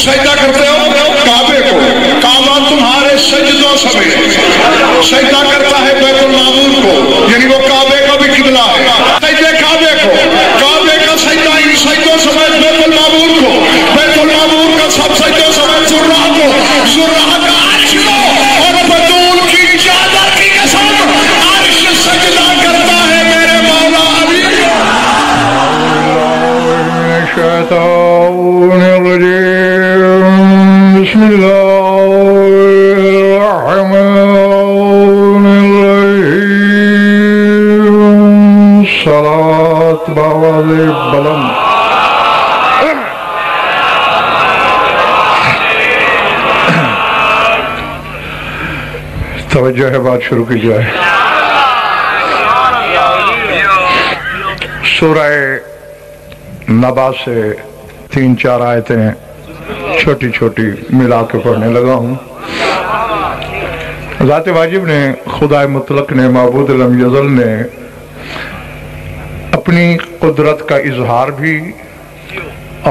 سجدہ کرتے ہو کعبے کو، کعبہ تمہارے سجدوں سمیت سجدہ کرتا ہے بیت المعمور کو، یعنی وہ کعبے کا بھی قبلہ ہے۔ سجدے کعبے کو، کعبے کا سجدہ ان سجدوں سمیت بیت المعمور کو، بیت المعمور کا سب سجدوں سمیت زرہ کو، زرہ کا عرش کو، اور بطول کی چادر کی قسم عرش سجدہ کرتا ہے میرے مولا علی۔ الشیطان الرجیم، بسم اللہ الرحمن الرحیم، صلاة بآواز بلند۔ توجہ ہے، بات شروع کی جائے۔ سورہ نبا سے 3-4 آیتیں چھوٹی چھوٹی ملا کے پڑھنے لگا ہوں۔ ذات واجب نے، خدا مطلق نے، معبود لم یزل نے اپنی قدرت کا اظہار بھی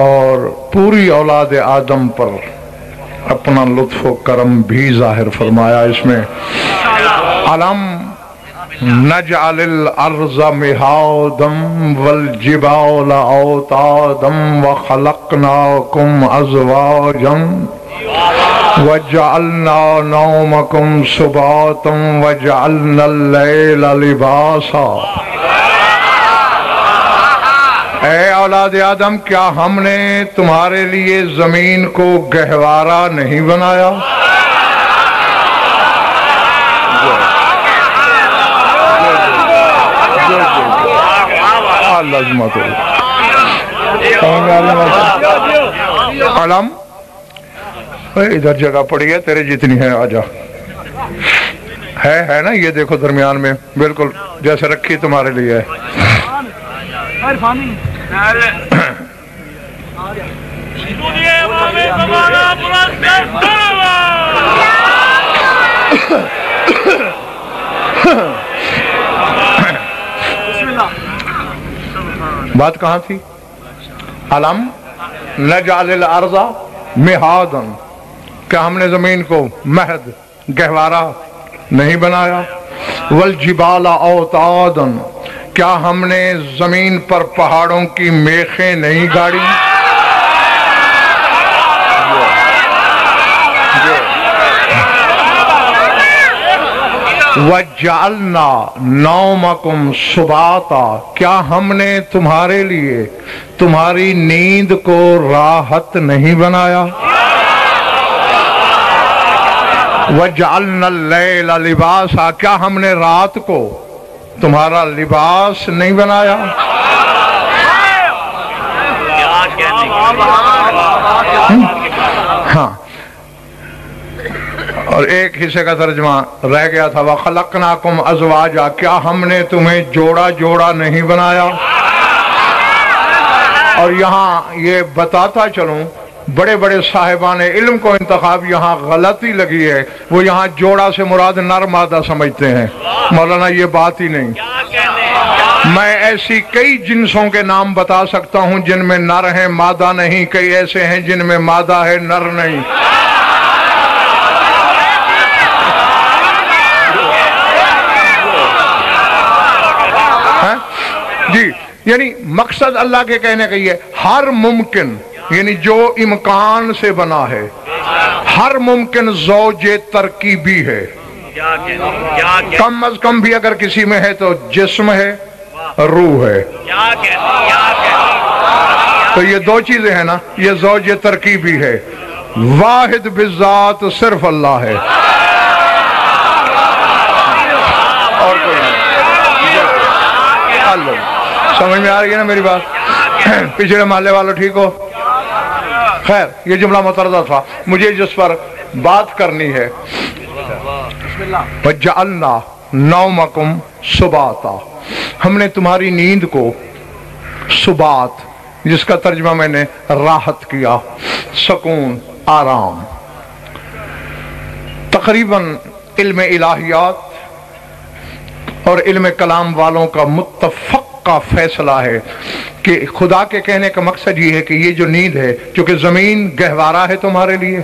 اور پوری اولاد آدم پر اپنا لطف و کرم بھی ظاہر فرمایا۔ اس میں علم نجعل الارض مہادا والجبال اوتادا وخلقناکم ازواجا وجعلنا نومکم سباتا وجعلنا اللیل لباسا۔ اے اولاد آدم، کیا ہم نے تمہارے لیے زمین کو گہوارہ نہیں بنایا؟ علم ادھر جگہ پڑی ہے، تیرے جتنی ہے آجا، ہے نا، یہ دیکھو درمیان میں بالکل جیسے رکھی تمہارے لیے ہے۔ بات کہاں تھی؟ علم نجعل الارض مہادا، کیا ہم نے زمین کو مہد گہوارہ نہیں بنایا؟ والجبال اوتادا، کیا ہم نے زمین پر پہاڑوں کی میخیں نہیں گاڑی؟ وَجَعَلْنَا نَوْمَكُمْ سُبَاتًا، کیا ہم نے تمہارے لیے تمہاری نیند کو راحت نہیں بنایا؟ وَجَعَلْنَا اللَّيْلَ لِبَاسًا، کیا ہم نے رات کو تمہارا لباس نہیں بنایا؟ ہاں، اور ایک حصے کا ترجمہ رہ گیا تھا، وَخَلَقْنَاكُمْ أَزْوَاجًا، کیا ہم نے تمہیں جوڑا جوڑا نہیں بنایا؟ اور یہاں یہ بتاتا چلوں، بڑے بڑے صاحبان علم کو انتخاب یہاں غلطی لگی ہے، وہ یہاں جوڑا سے مراد نر مادہ سمجھتے ہیں۔ مولانا یہ بات ہی نہیں، میں ایسی کئی جنسوں کے نام بتا سکتا ہوں جن میں نر ہیں مادہ نہیں، کئی ایسے ہیں جن میں مادہ ہے نر نہیں۔ جی، یعنی مقصد اللہ کے کہنے کا یہ ہے، ہر ممکن یعنی جو امکان سے بنا ہے، ہر ممکن زوج ترکیبی ہے، کم از کم بھی اگر کسی میں ہے تو جسم ہے، روح ہے، تو یہ دو چیزیں ہیں نا، یہ زوج ترکیبی ہے، واحد بالذات صرف اللہ ہے اور کوئی نہیں۔ اللہ سمجھ میں آ رہی ہے نا میری بات؟ پچھلے محلے والوں ٹھیک ہو؟ خیر، یہ جملہ مترجم تھا، مجھے جس پر بات کرنی ہے، وَجَعَلْنَا نَوْمَكُمْ سُبَاتًا، ہم نے تمہاری نیند کو سبات، جس کا ترجمہ میں نے راحت کیا، سکون، آرام۔ تقریباً علم الہیات اور علم کلام والوں کا متفق پکا فیصلہ ہے کہ خدا کے کہنے کا مقصد یہ ہے کہ یہ جو نیند ہے، چونکہ زمین گہوارہ ہے تمہارے لیے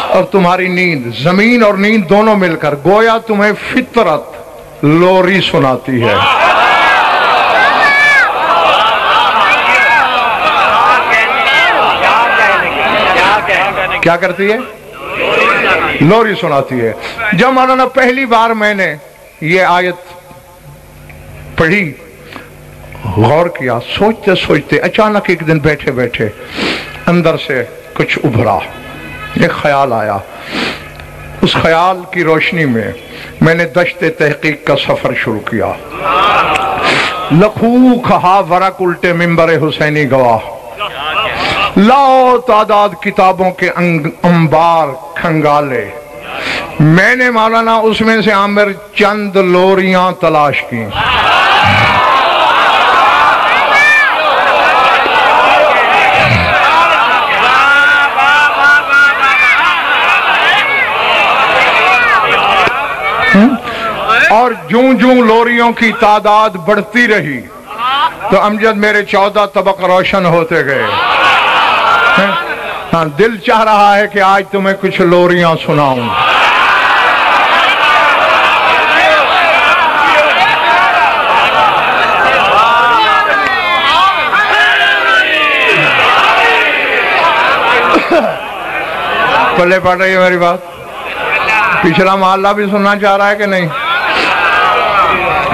اور تمہاری نیند، زمین اور نیند دونوں مل کر گویا تمہیں فطرت لوری سناتی ہے۔ کیا کرتی ہے؟ لوری سناتی ہے۔ جب مولانا پہلی بار میں نے یہ آیت پڑھی، غور کیا، سوچتے سوچتے اچانک ایک دن بیٹھے بیٹھے اندر سے کچھ ابھرا، ایک خیال آیا۔ اس خیال کی روشنی میں میں نے دشت تحقیق کا سفر شروع کیا۔ لکھوں کہا ورق الٹے منبر حسینی گواہ، لاؤ تعداد کتابوں کے انبار کھنگالے، میں نے مولانا اس میں سے عامر چند لوریاں تلاش کی۔ اور جوں جوں لوریوں کی تعداد بڑھتی رہی تو امجد میرے 14 طبق روشن ہوتے گئے۔ ہاں، دل چاہ رہا ہے کہ آج تمہیں کچھ لوریاں سناؤں۔ پلے پڑ رہی ہے میری بات؟ پچھلا محلہ بھی سننا چاہ رہا ہے کہ نہیں؟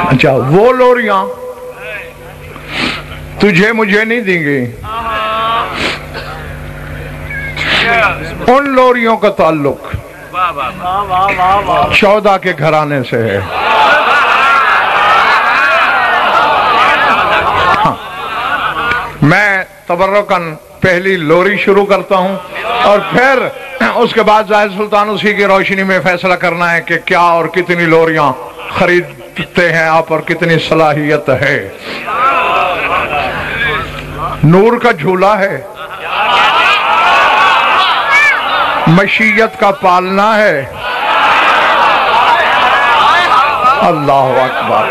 اچھا، وہ لوریاں تجھے مجھے نہیں دیں گی، ان لوریوں کا تعلق 14 کے گھرانے سے ہے۔ میں تبرکاً پہلی لوری شروع کرتا ہوں اور پھر اس کے بعد ظاہر سلطان اسی کی روشنی میں فیصلہ کرنا ہے کہ کیا اور کتنی لوریاں خریدتے ہیں آپ اور کتنی صلاحیت ہے۔ نور کا جھولا ہے، مشیت کا پالنا ہے۔ اللہ اکبر۔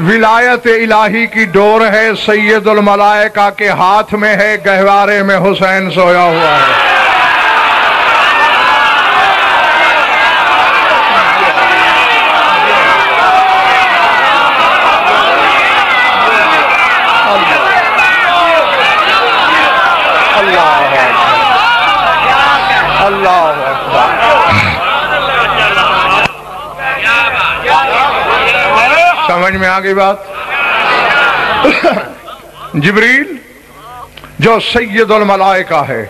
ولایت الہی کی ڈور ہے، سید الملائکہ کے ہاتھ میں ہے، گہوارے میں حسین سویا ہوا ہے۔ سمجھ میں آگئی بات؟ جبریل جو سید الملائکہ ہے،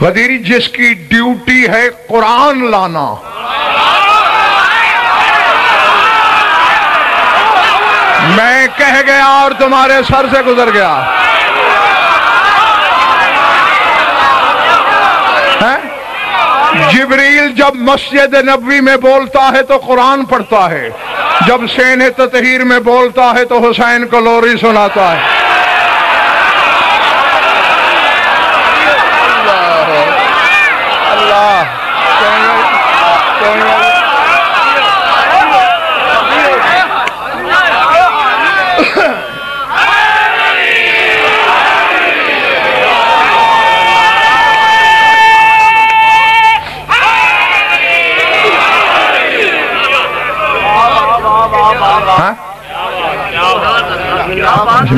غدیری جس کی ڈیوٹی ہے قرآن لانا، میں کہہ گیا اور تمہارے سر سے گزر گیا۔ جبریل جب مسجد نبوی میں بولتا ہے تو قرآن پڑھتا ہے، جب سین تطہیر میں بولتا ہے تو حسین کو لوری سناتا ہے۔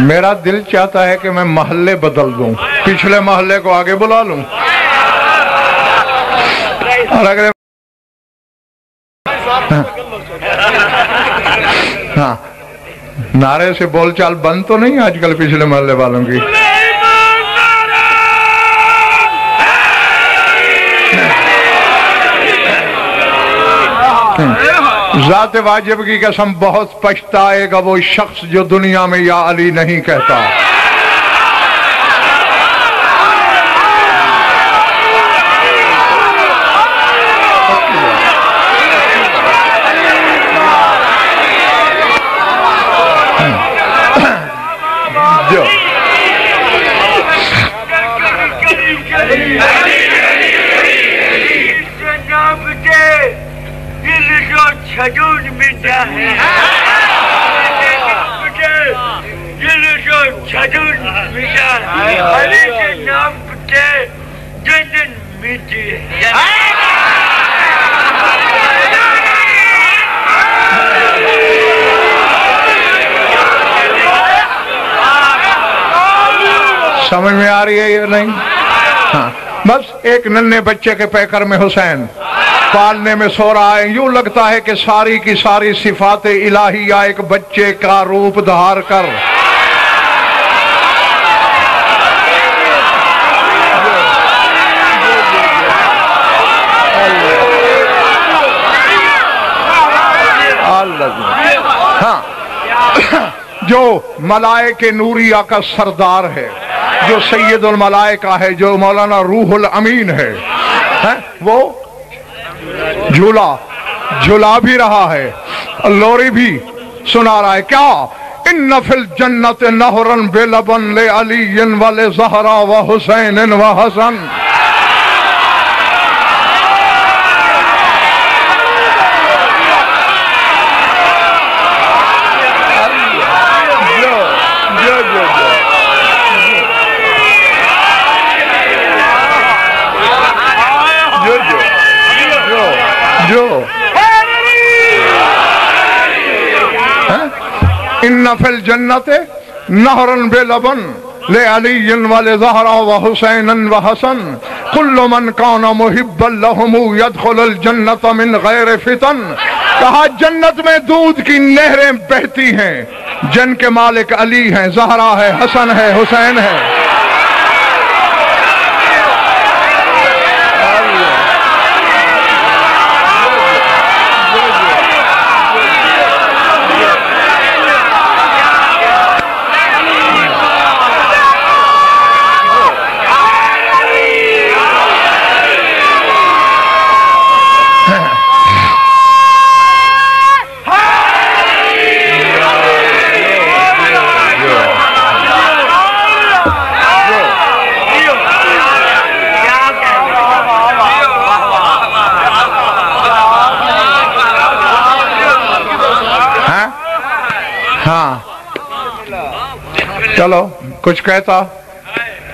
میرا دل چاہتا ہے کہ میں محلے بدل دوں، پچھلے محلے کو آگے بلا لوں اور اگر ہاں نعرے سے بول چال بند تو نہیں آج کل پچھلے محلے والوں کی؟ ذات واجب کی قسم بہت پچھتائے گا وہ شخص جو دنیا میں یا علی نہیں کہتا۔ علی کے نام پہ جنن میٹھی سمجھ میں آ رہی ہے یا نہیں؟ ہاں بس ایک ننھے بچے کے پیکر میں حسین پالنے میں سو رہا ہے، یوں لگتا ہے کہ ساری کی ساری صفات الہیہ ایک بچے کا روپ دھار کر ہاں جو ملائکہ نوریہ کا سردار ہے، جو سید الملائکہ ہے، جو مولانا روح الامین ہے، وہ جھولا بھی رہا ہے، لوری بھی سنا رہا ہے کیا؟ ان فی الجنت نہرا بلبن لعلی ولزہرا وحسین وحسن ان فی الجنت نہرا بلبن لعلی ولزہرا وحسین وحسن کل من کان محبا لہم یدخل الجنت من غیر فتن، کہا جنت میں دودھ کی نہریں بہتی ہیں جن کے مالک علی ہیں، زہرا ہے، حسن ہے، حسین ہے۔ چلو کچھ کہتا،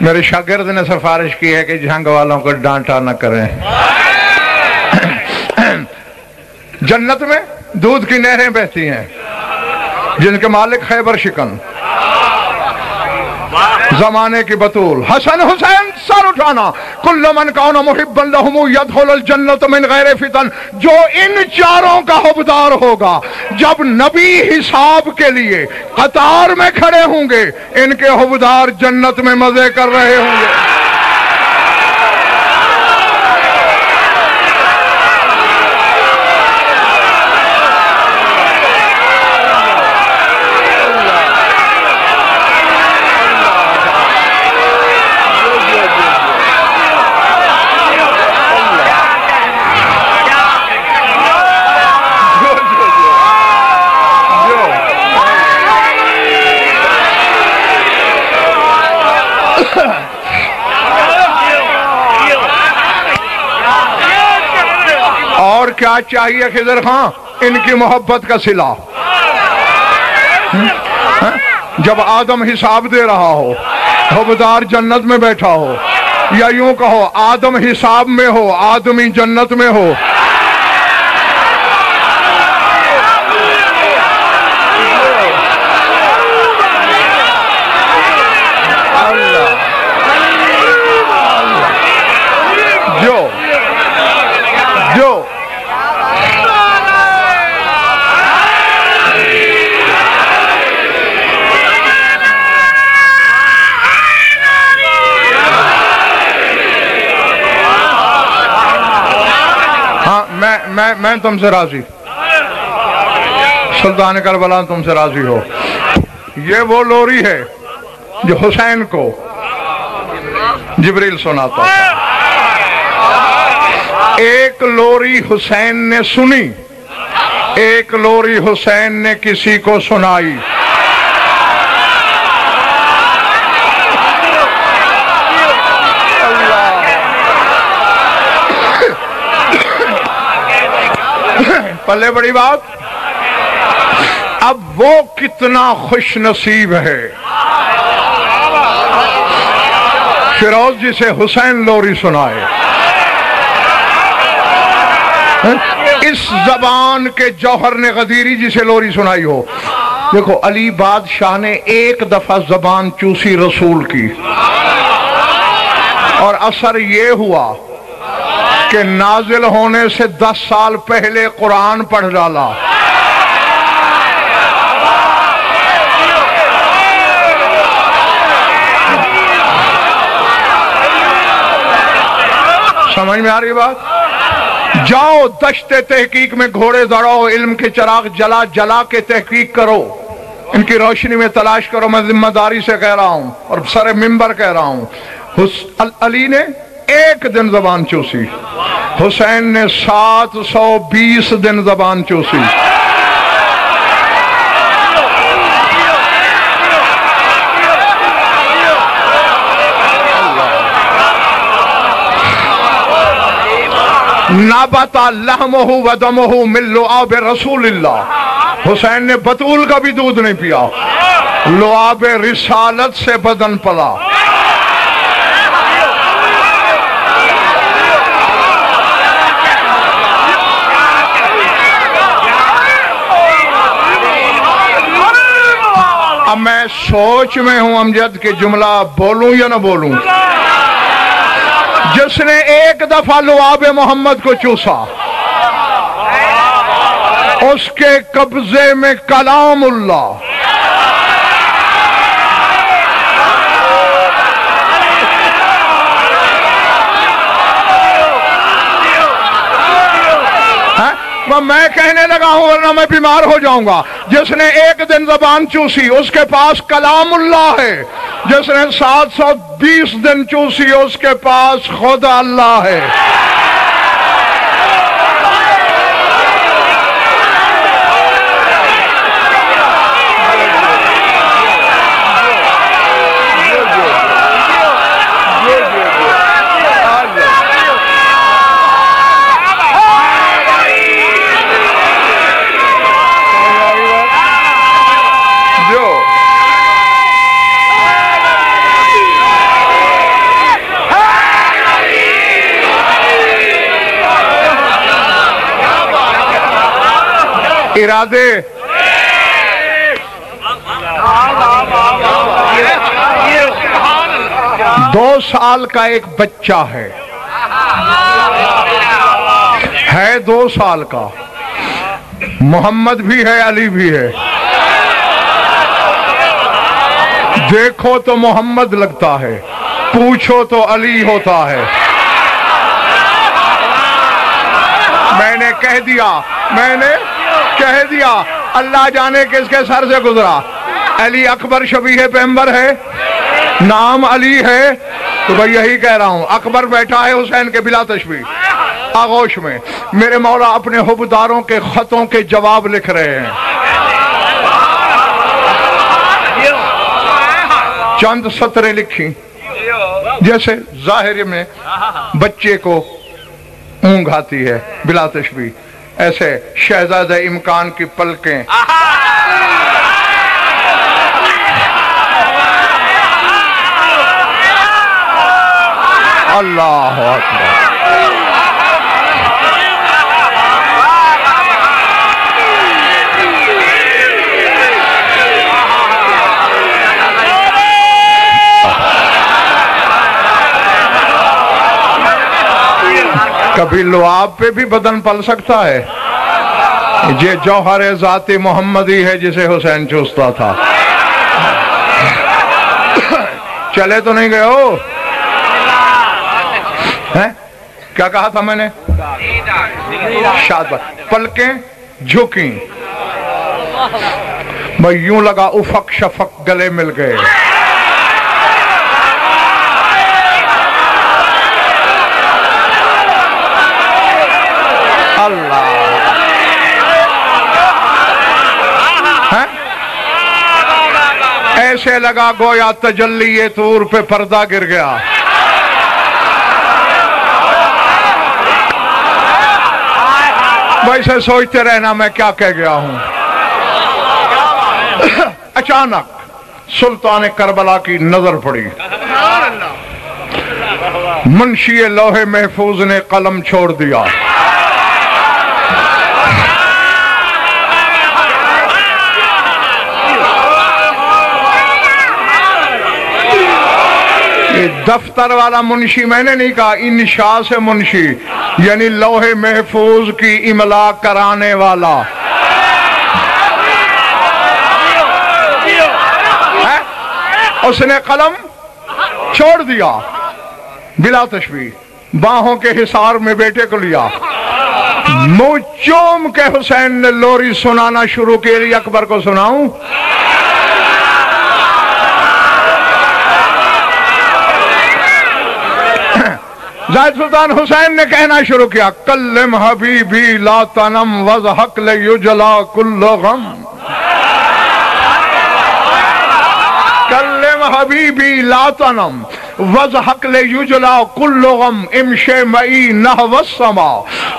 میرے شاگرد نے سفارش کی ہے کہ جھنگ والوں کو ڈانٹا نہ کریں۔ جنت میں دودھ کی نہریں بہتی ہیں جن کے مالک خیبر شکن، زمانے کی بطول، حسن حسین سر اٹھانا، کل من کان محبا لہم یدخل الجنت من غیر فتن، جو ان چاروں کا حبدار ہوگا جب نبی حساب کے لیے قطار میں کھڑے ہوں گے، ان کے حبدار جنت میں مزے کر رہے ہوں گے۔ اور کیا چاہیے خضر خان؟ ان کی محبت کا صلہ۔ جب آدم حساب دے رہا ہو، حبدار جنت میں بیٹھا ہو، یا یوں کہو آدم حساب میں ہو، آدمی جنت میں ہو، میں تم سے راضی، سلطان کربلا تم سے راضی ہو۔ یہ وہ لوری ہے جو حسین کو جبریل سناتا تھا۔ ایک لوری حسین نے سنی، ایک لوری حسین نے کسی کو سنائی۔ پلے بڑی بات، اب وہ کتنا خوش نصیب ہے فیروز جسے حسین لوری سنائے. اس زبان کے جوہر نے غدیری جسے لوری سنائی ہو. دیکھو علی بادشاہ نے ایک دفعہ زبان چوسی رسول کی اور اثر یہ ہوا کہ نازل ہونے سے 10 سال پہلے قرآن پڑھ ڈالا. سمجھ میں آ رہی بات؟ جاؤ دشت تحقیق میں گھوڑے دوڑاؤ، علم کے چراغ جلا جلا کے تحقیق کرو، ان کی روشنی میں تلاش کرو. میں ذمہ داری سے کہہ رہا ہوں اور سر منبر کہہ رہا ہوں. علی نے ایک دن زبان چوسی، حسین نے 720 دن زبان چوسی. نابت لحمہ و دمہ من لعاب رسول اللہ. حسین نے بطول کا بھی دودھ نہیں پیا، لعاب رسالت سے بدن پلا. اب میں سوچ میں ہوں امجد کہ جملہ بولوں یا نہ بولوں. جس نے ایک دفعہ لعاب محمد کو چوسا اس کے قبضے میں کلام اللہ. میں کہنے لگا ہوں ورنہ میں بیمار ہو جاؤں گا. جس نے ایک دن زبان چوسی اس کے پاس کلام اللہ ہے. جس نے 720 دن چوسی اس کے پاس خدا اللہ ہے. ارادے 2 سال کا ایک بچہ ہے 2 سال کا. محمد بھی ہے علی بھی ہے. دیکھو تو محمد لگتا ہے، پوچھو تو علی ہوتا ہے. میں نے کہہ دیا اللہ جانے کس کے سر سے گزرا. علی اکبر شبیہ پیغمبر ہے، نام علی ہے تو بھائی یہی کہہ رہا ہوں. اکبر بیٹھا ہے حسین کے بلا تشبیہ آغوش میں. میرے مولا اپنے حبداروں کے خطوں کے جواب لکھ رہے ہیں. چند سطریں لکھی جیسے ظاہر میں بچے کو اونگ آتی ہے بلا تشبیہ، ایسے شہزادہ امکان کی پلکیں اللہ اکبر. کبھی لعاب پہ بھی بدن پل سکتا ہے. یہ جوہر ذات محمدی ہے جسے حسین چوستا تھا. چلے تو نہیں گئے ہو؟ کیا کہا تھا میں نے؟ شاد پلکیں جھکیں بھائی یوں لگا افق شفق گلے مل گئے. اللہ ایسے لگا گویا تجلی طور پہ پردہ گر گیا. ویسے سوچتے رہنا میں کیا کہہ گیا ہوں. اچانک سلطان کربلا کی نظر پڑی. منشی لوح محفوظ نے قلم چھوڑ دیا. یہ دفتر والا منشی میں نے نہیں کہا، انشاء سے منشی یعنی لوح محفوظ کی املا کرانے والا. اس نے قلم چھوڑ دیا بلا تشبیہ. باہوں کے حصار میں بیٹے کو لیا، منہ چوم کے حسین نے لوری سنانا شروع کی. علی اکبر کو سناؤں؟ زاہد سلطان حسین نے کہنا شروع کیا، کلم حبیبی لا تنم وضحک لیجلا کل غم. کلم حبیبی لا تنم وضحک لیجلا کل غم امشے مئی نحو السما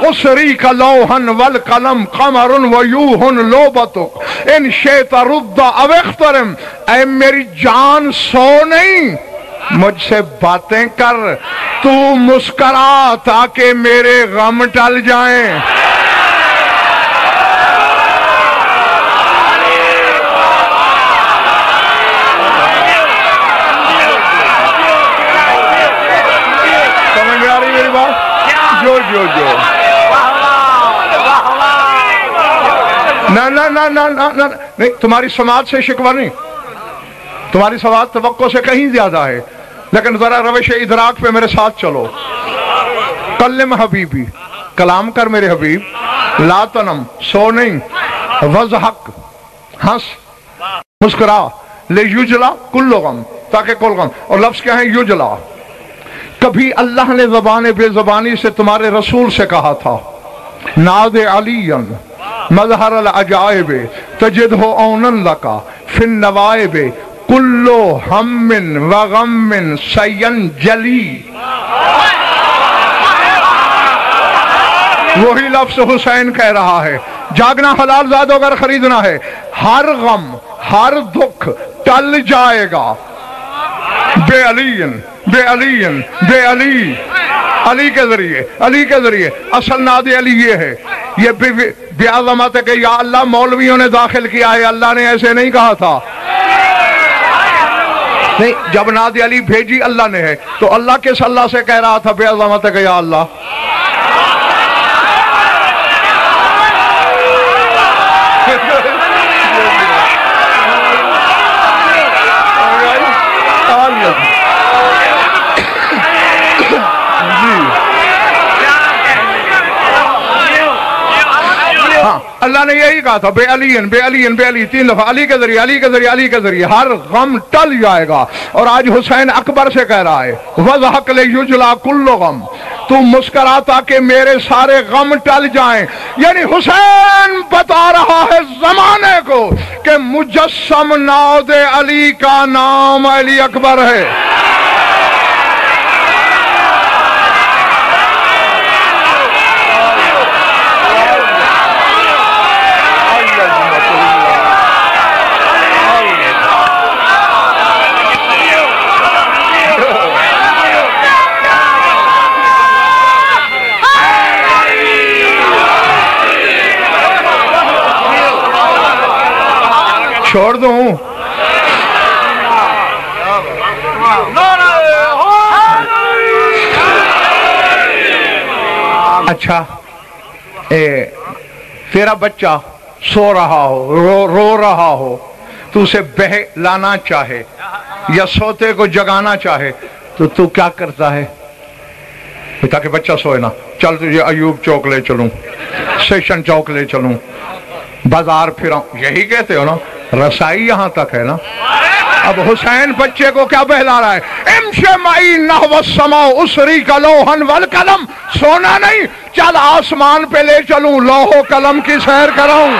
اسریک لوحن والقلم قمر ویوہن لوبتک ان شیط رد او اخترم. اے میری جان سو نہیں، مجھ سے باتیں کر، تو مسکرا تاکہ میرے غم ٹل جائیں. سمجھ میں آ رہی میری بات؟ جو نہیں، تمہاری سماعت سے شکوہ نہیں، تمہاری سماعت توقع سے کہیں زیادہ ہے، لیکن ذرا روش ادراک پہ میرے ساتھ چلو. کلم حبیبی، کلام کر میرے حبیب، لا تنم سو نہیں، وضحک ہنس مسکرا، لے یجلا کل غم تاکہ کل غم. اور لفظ کیا ہے؟ یجلا. کبھی اللہ نے زبان بے زبانی سے تمہارے رسول سے کہا تھا، ناد علی مظہر العجائب تجدہ اونن لکا فی النوائب کلو ہم وغم سین جلی. وہی لفظ حسین کہہ رہا ہے، جاگنا حلال زادو اگر خریدنا ہے، ہر غم ہر دکھ ٹل جائے گا بے علی بے علی بے علی. علی کے ذریعے، علی کے ذریعے. اصل ناد علی یہ ہے، یہ بعظمت ہے کہ یا اللہ مولویوں نے داخل کیا ہے، اللہ نے ایسے نہیں کہا تھا. نہیں، جب ناد علی بھیجی اللہ نے ہے تو اللہ کس اللہ سے کہہ رہا تھا بعظمت ہے کہ یا اللہ؟ اللہ نے یہی کہا تھا بے علی بے علی بے علی 3 دفعہ. علی کے ذریعے علی کے ذریعے علی کے ذریعے ہر غم ٹل جائے گا. اور آج حسین اکبر سے کہہ رہا ہے، وضحک لیجلا کل غم، تو مسکرا تاکہ میرے سارے غم ٹل جائیں. یعنی حسین بتا رہا ہے زمانے کو کہ مجسم ناد علی کا نام علی اکبر ہے. چھوڑ دوں؟ اچھا تیرا بچہ سو رہا ہو، رو رہا ہو، تو اسے بہلانا چاہے یا سوتے کو جگانا چاہے تو کیا کرتا ہے؟ تاکہ بچہ سوئے نا، چل تجھے ایوب چوک لے چلوں، سیشن چوک لے چلوں، بازار پھراؤں. یہی کہتے ہو نا، رسائی یہاں تک ہے نا. اب حسین بچے کو کیا بہلا رہا ہے؟ امشے معی نحو السما اسریک لوحن والقلم. سونا نہیں، چل آسمان پہ لے چلوں، لوح و قلم کی سیر کراؤں.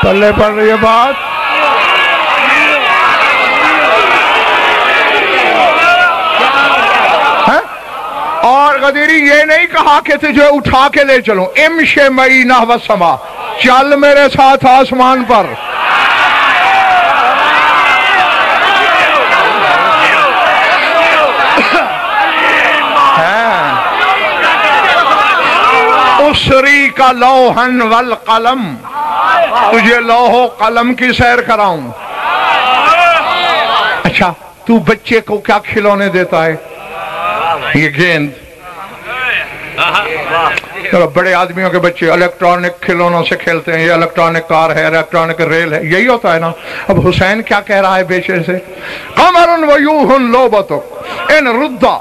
پلے پڑ رہی ہے بات؟ اور غدیری یہ نہیں کہا کہ تجھے اٹھا کے لے چلوں، امشِ معی نحو السما، چل میرے ساتھ آسمان پر. اسری کا لوحن والقلم، تجھے لوح و قلم کی سیر کراؤں. اچھا تو بچے کو کیا کھلونے دیتا ہے؟ یہ گیند. بڑے آدمیوں کے بچے الیکٹرانک کھلونوں سے کھیلتے ہیں، یہ الیکٹرانک کار ہے، الیکٹرانک ریل ہے، یہی ہوتا ہے نا. اب حسین کیا کہہ رہا ہے بیچے سے؟ قمر ویوہ لوبتک ان ردا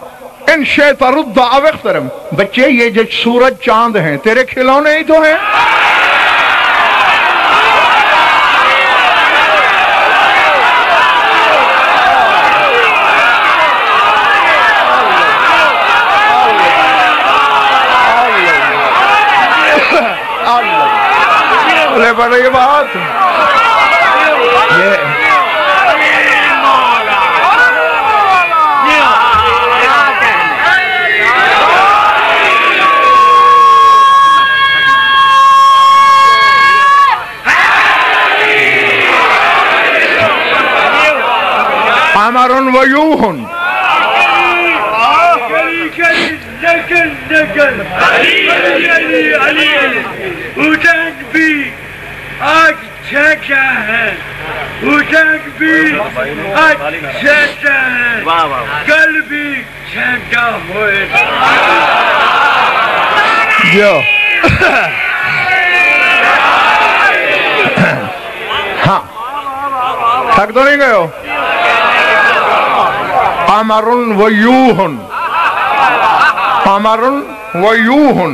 ان شیط ردا او اخترم. بچے یہ جو سورج چاند ہیں تیرے کھلونے ہی تو ہیں. لے پڑ رہی بات. قمر ویوہ حسین بھی آج چھچا ہے، حسین بھی آج چھچا ہے، کل بھی چھچا ہوئے. جو ہاں تھک تو نہیں گئے ہو؟ قمر ویوہ قمر ویوہ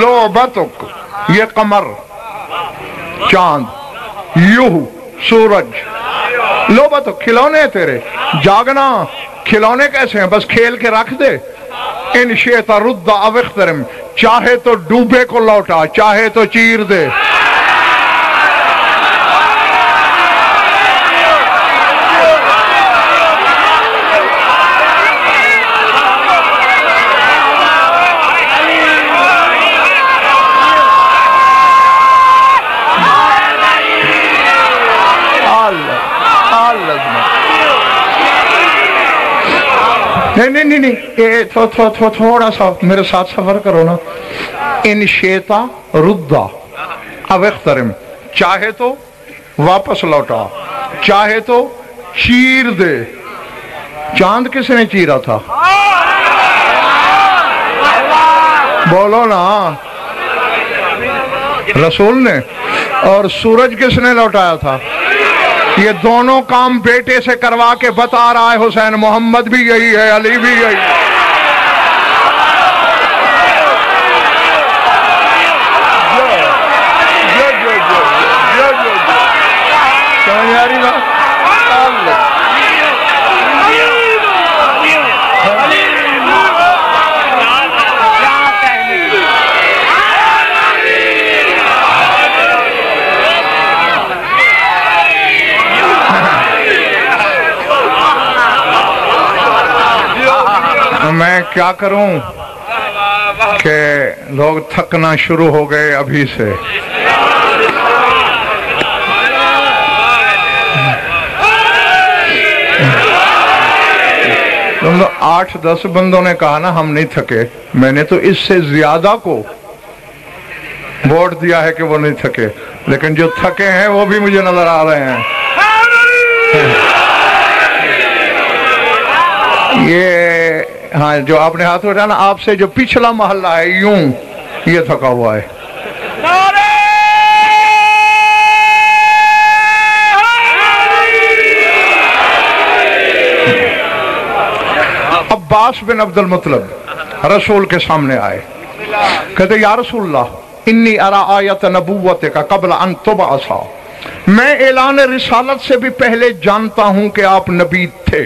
لعبتک، یہ قمر چاند، یوہ سورج، لعبتک کھلونے تیرے. جاگنا کھلونے کیسے ہیں؟ بس کھیل کے رکھ دے. ان شئت رد او اخترم، چاہے تو ڈوبے کو لوٹا، چاہے تو چیر دے. نہیں تھوڑا سا میرے ساتھ سفر کرو نا. ان شیتا ردا او اخترم، چاہے تو واپس لوٹا، چاہے تو چیر دے. چاند کس نے چیرا تھا؟ بولو نا. رسول نے. اور سورج کس نے لوٹایا تھا؟ یہ دونوں کام بیٹے سے کروا کے بتا رہا ہے حسین. محمد بھی یہی ہے، علی بھی یہی ہے. سمجھ آ رہی بات؟ میں کیا کروں کہ لوگ تھکنا شروع ہو گئے ابھی سے. تم 8-10 بندوں نے کہا نا ہم نہیں تھکے. میں نے تو اس سے زیادہ کو ووٹ دیا ہے کہ وہ نہیں تھکے، لیکن جو تھکے ہیں وہ بھی مجھے نظر آ رہے ہیں. یہ ہاں جو آپ نے ہاتھ اٹھایا نا، آپ سے جو پچھلا محلہ ہے یوں یہ تھکا ہوا ہے. عباس بن عبد المطلب رسول کے سامنے آئے، کہتے یا رسول اللہ انی ارا آیت نبوتک قبل ان تبعث، میں اعلان رسالت سے بھی پہلے جانتا ہوں کہ آپ نبی تھے.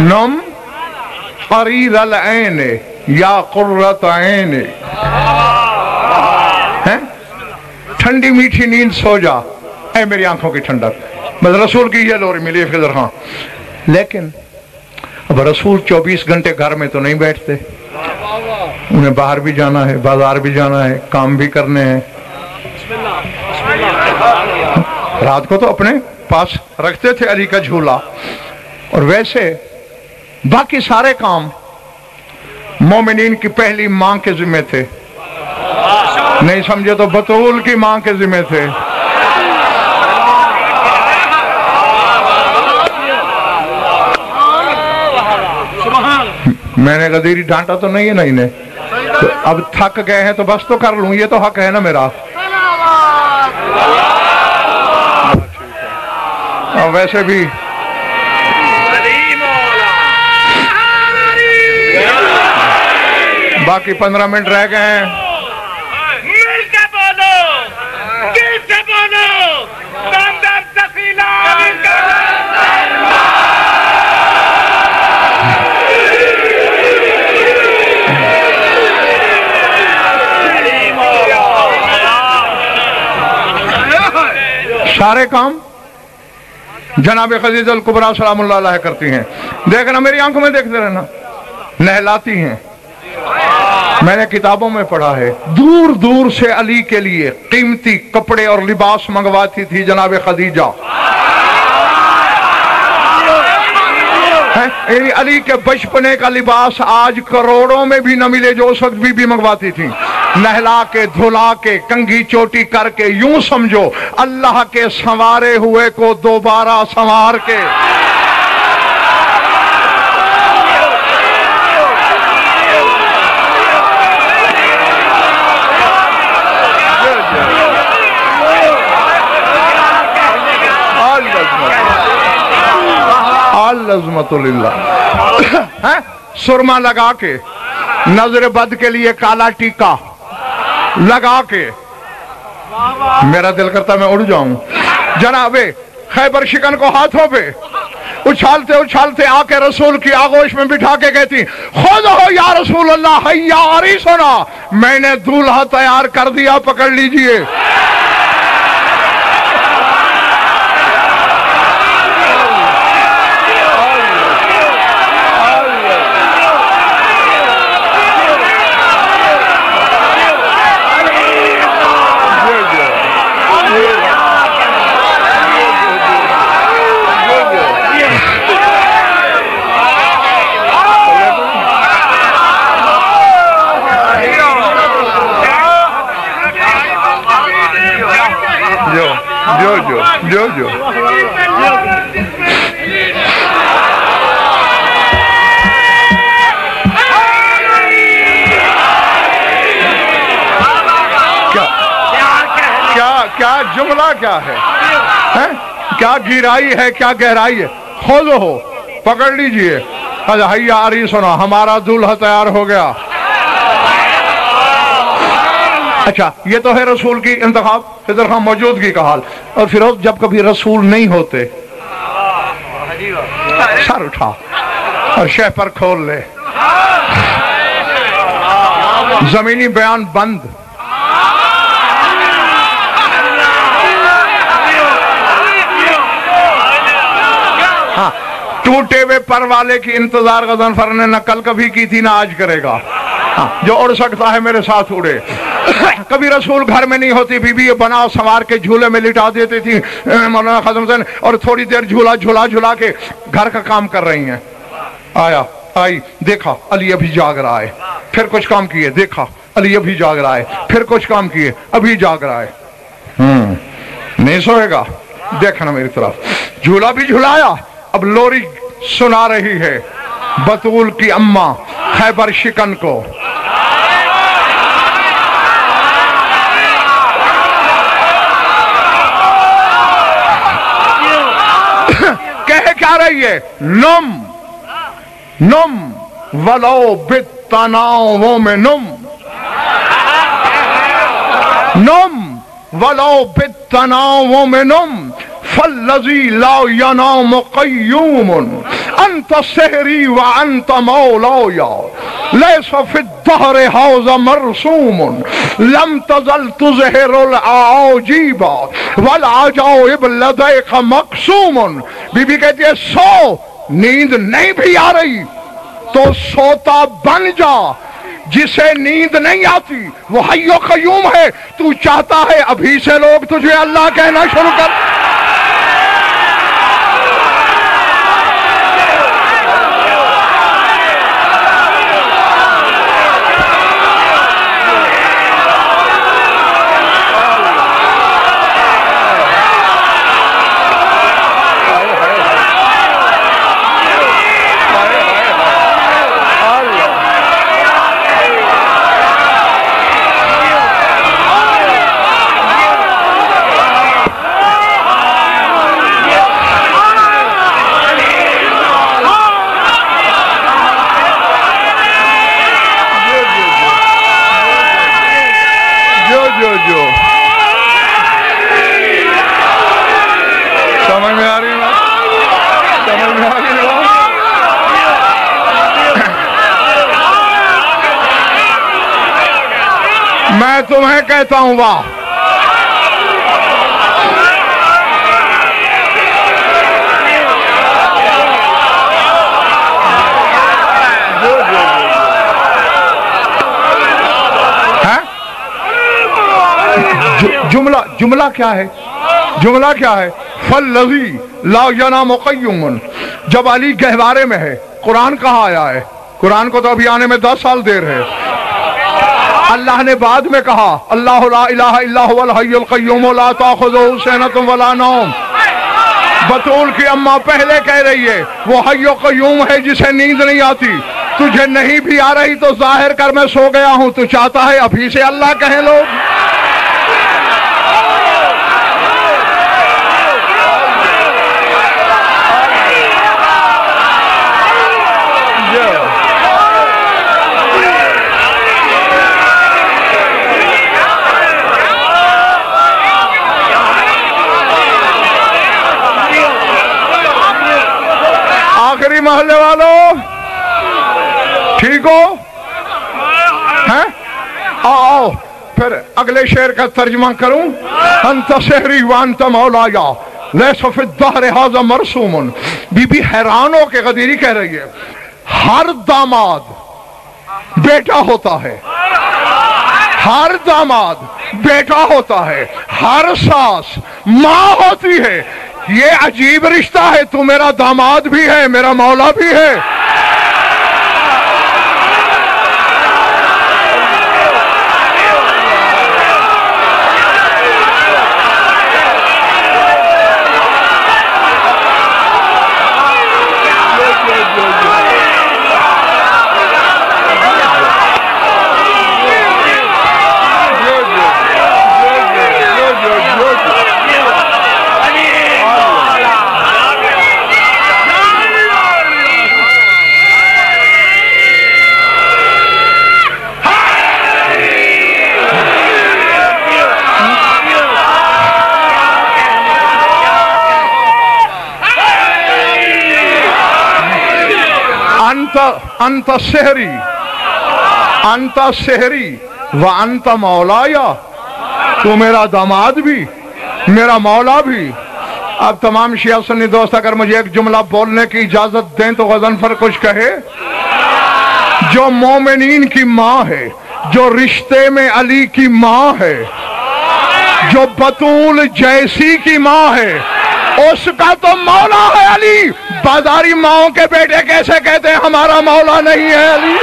نم قریر العین یا قرۃ عین، ٹھنڈی میٹھی نیند سو جا اے میری آنکھوں کی ٹھنڈک، بس رسول کی یہ لوری ملی فضل خان۔ لیکن اب رسول 24 گھنٹے گھر میں تو نہیں بیٹھتے، انہیں باہر بھی جانا ہے، بازار بھی جانا ہے، کام بھی کرنے ہیں۔ رات کو تو اپنے پاس رکھتے تھے علی کا جھولا، اور ویسے باقی سارے کام مومنین کی پہلی ماں کے ذمہ تھے، نہیں سمجھے تو بطول کی ماں کے ذمہ تھے۔ میں نے غدیری ڈانٹا تو نہیں ہے نا انہیں، تو اب تھک گئے ہیں تو بس تو کر لوں، یہ تو حق ہے نا میرا۔ اور ویسے بھی باقی 15 منٹ رہ گئے ہیں۔ مل کے بولو، دل سے بولو، دمدم سفینہ سارے کام جناب خدیجہ الکبریٰ سلام اللہ علیہ کرتی ہیں۔ دیکھنا میری آنکھوں میں دیکھتے رہنا، نہلاتی ہیں۔ میں نے کتابوں میں پڑھا ہے دور دور سے علی کے لیے قیمتی کپڑے اور لباس منگواتی تھی جناب خدیجہ، یعنی علی کے بچپنے کا لباس آج کروڑوں میں بھی نہ ملے جو اس وقت بھی منگواتی تھی، نہلا کے دھلا کے کنگھی چوٹی کر کے، یوں سمجھو اللہ کے سنوارے ہوئے کو دوبارہ سنوار کے۔ العظمت للہ، سرما لگا کے، نظر بد کے لیے کالا ٹیکا لگا کے، میرا دل کرتا میں اڑ جاؤں۔ جناب خیبر شکن کو ہاتھوں پہ اچھالتے اچھالتے آ کے رسول کی آغوش میں بٹھا کے کہتی، خود ہو یا رسول اللہ، حیا عریسنا، میں نے دولہا تیار کر دیا، پکڑ لیجئے۔ جو کیا جملہ کیا ہے، کیا گہرائی ہے، کیا گہرائی ہے۔ خود ہو پکڑ لیجئے، حیا عریسنا، ہمارا دولہا تیار ہو گیا۔ اچھا یہ تو ہے رسول کی انتخاب، خضر خان موجودگی کا حال۔ اور پھر جب کبھی رسول نہیں ہوتے، سر اٹھا اور شہ پر کھول لے، زمینی بیان بند۔ ہاں ٹوٹے ہوئے پر والے کی انتظار غضنفر نے نہ کل کبھی کی تھی نہ آج کرے گا۔ جو اڑ سکتا ہے میرے ساتھ اڑے۔ کبھی رسول گھر میں نہیں ہوتی، بی بی یہ بنا سنوار کے جھولے میں لٹا دیتی تھی مولانا خادم حسین، اور تھوڑی دیر جھولا جھولا جھولا کے گھر کا کام کر رہی ہیں۔ آئی دیکھا علی ابھی جاگ رہا ہے، پھر کچھ کام کیے، دیکھا علی ابھی جاگ رہا ہے، پھر کچھ کام کیے، ابھی جاگ رہا ہے۔ نہیں سوئے گا، دیکھنا میری طرف، جھولا بھی جھلایا، اب لوری سنا رہی ہے بطول کی اماں خیبر شکن کو۔ کہہ کیا رہی ہے؟ نم ولو بالتناوم میں نم ولو بالتناوم میں نم فالذی لا ینام قیوم انت سحری وانت مولایا لیس فی الدہر حوض مرسوم لم تزل تظہر العجیب والعجائب لدیک مقسوم. بی بی کہتی ہے سو، نیند نہیں بھی آ رہی تو سوتا بن جا. جسے نیند نہیں آتی وہ حی و قیوم ہے. تو چاہتا ہے ابھی سے لوگ تجھے اللہ کہنا شروع کر. سمجھ میں آ رہی ہے؟ سمجھ میں آ رہی ہے؟ میں تمہیں کہتا ہوں واہ. جملہ کیا ہے؟ جملہ کیا ہے؟ فَالَّذِي لَا يَنَامُ قَيُّمٌ. جب علی گہوارے میں ہے. قرآن کہاں آیا ہے؟ قرآن کو تو ابھی آنے میں 10 سال دیر ہے. اللہ نے بعد میں کہا اللہ لا الہ الا هو الحی القیوم لا تأخذہ سنۃ ولا نوم. بطول کی اماں پہلے کہہ رہی ہے وہ حی و قیوم ہے جسے نیند نہیں آتی. تجھے نہیں بھی آ رہی تو ظاہر کر میں سو گیا ہوں. تو چاہتا ہے ابھی سے اللہ کہیں لوگ. آخری محلے والوں ٹھیک ہو؟ آؤ پھر اگلے شعر کا ترجمہ کروں. انت سحری وانت مولایا لیس فی الدہر ھذا مرسوم. بی بی حیران ہو کے غدیری کہہ رہی ہے ہر داماد بیٹا ہوتا ہے، ہر داماد بیٹا ہوتا ہے، ہر ساس ماں ہوتی ہے. یہ عجیب رشتہ ہے. تو میرا داماد بھی ہے، میرا مولا بھی ہے. انت سحری وانت مولایا. تو میرا داماد بھی، میرا مولا بھی. اب تمام شیعہ سنی دوست اگر مجھے ایک جملہ بولنے کی اجازت دیں تو غضنفر کچھ کہے. جو مومنین کی ماں ہے، جو رشتے میں علی کی ماں ہے، جو بطول جیسی کی ماں ہے، اس کا تو مولا ہے علی. بازاری ماؤں کے بیٹے کیسے کہتے ہیں ہمارا مولا نہیں ہے علی؟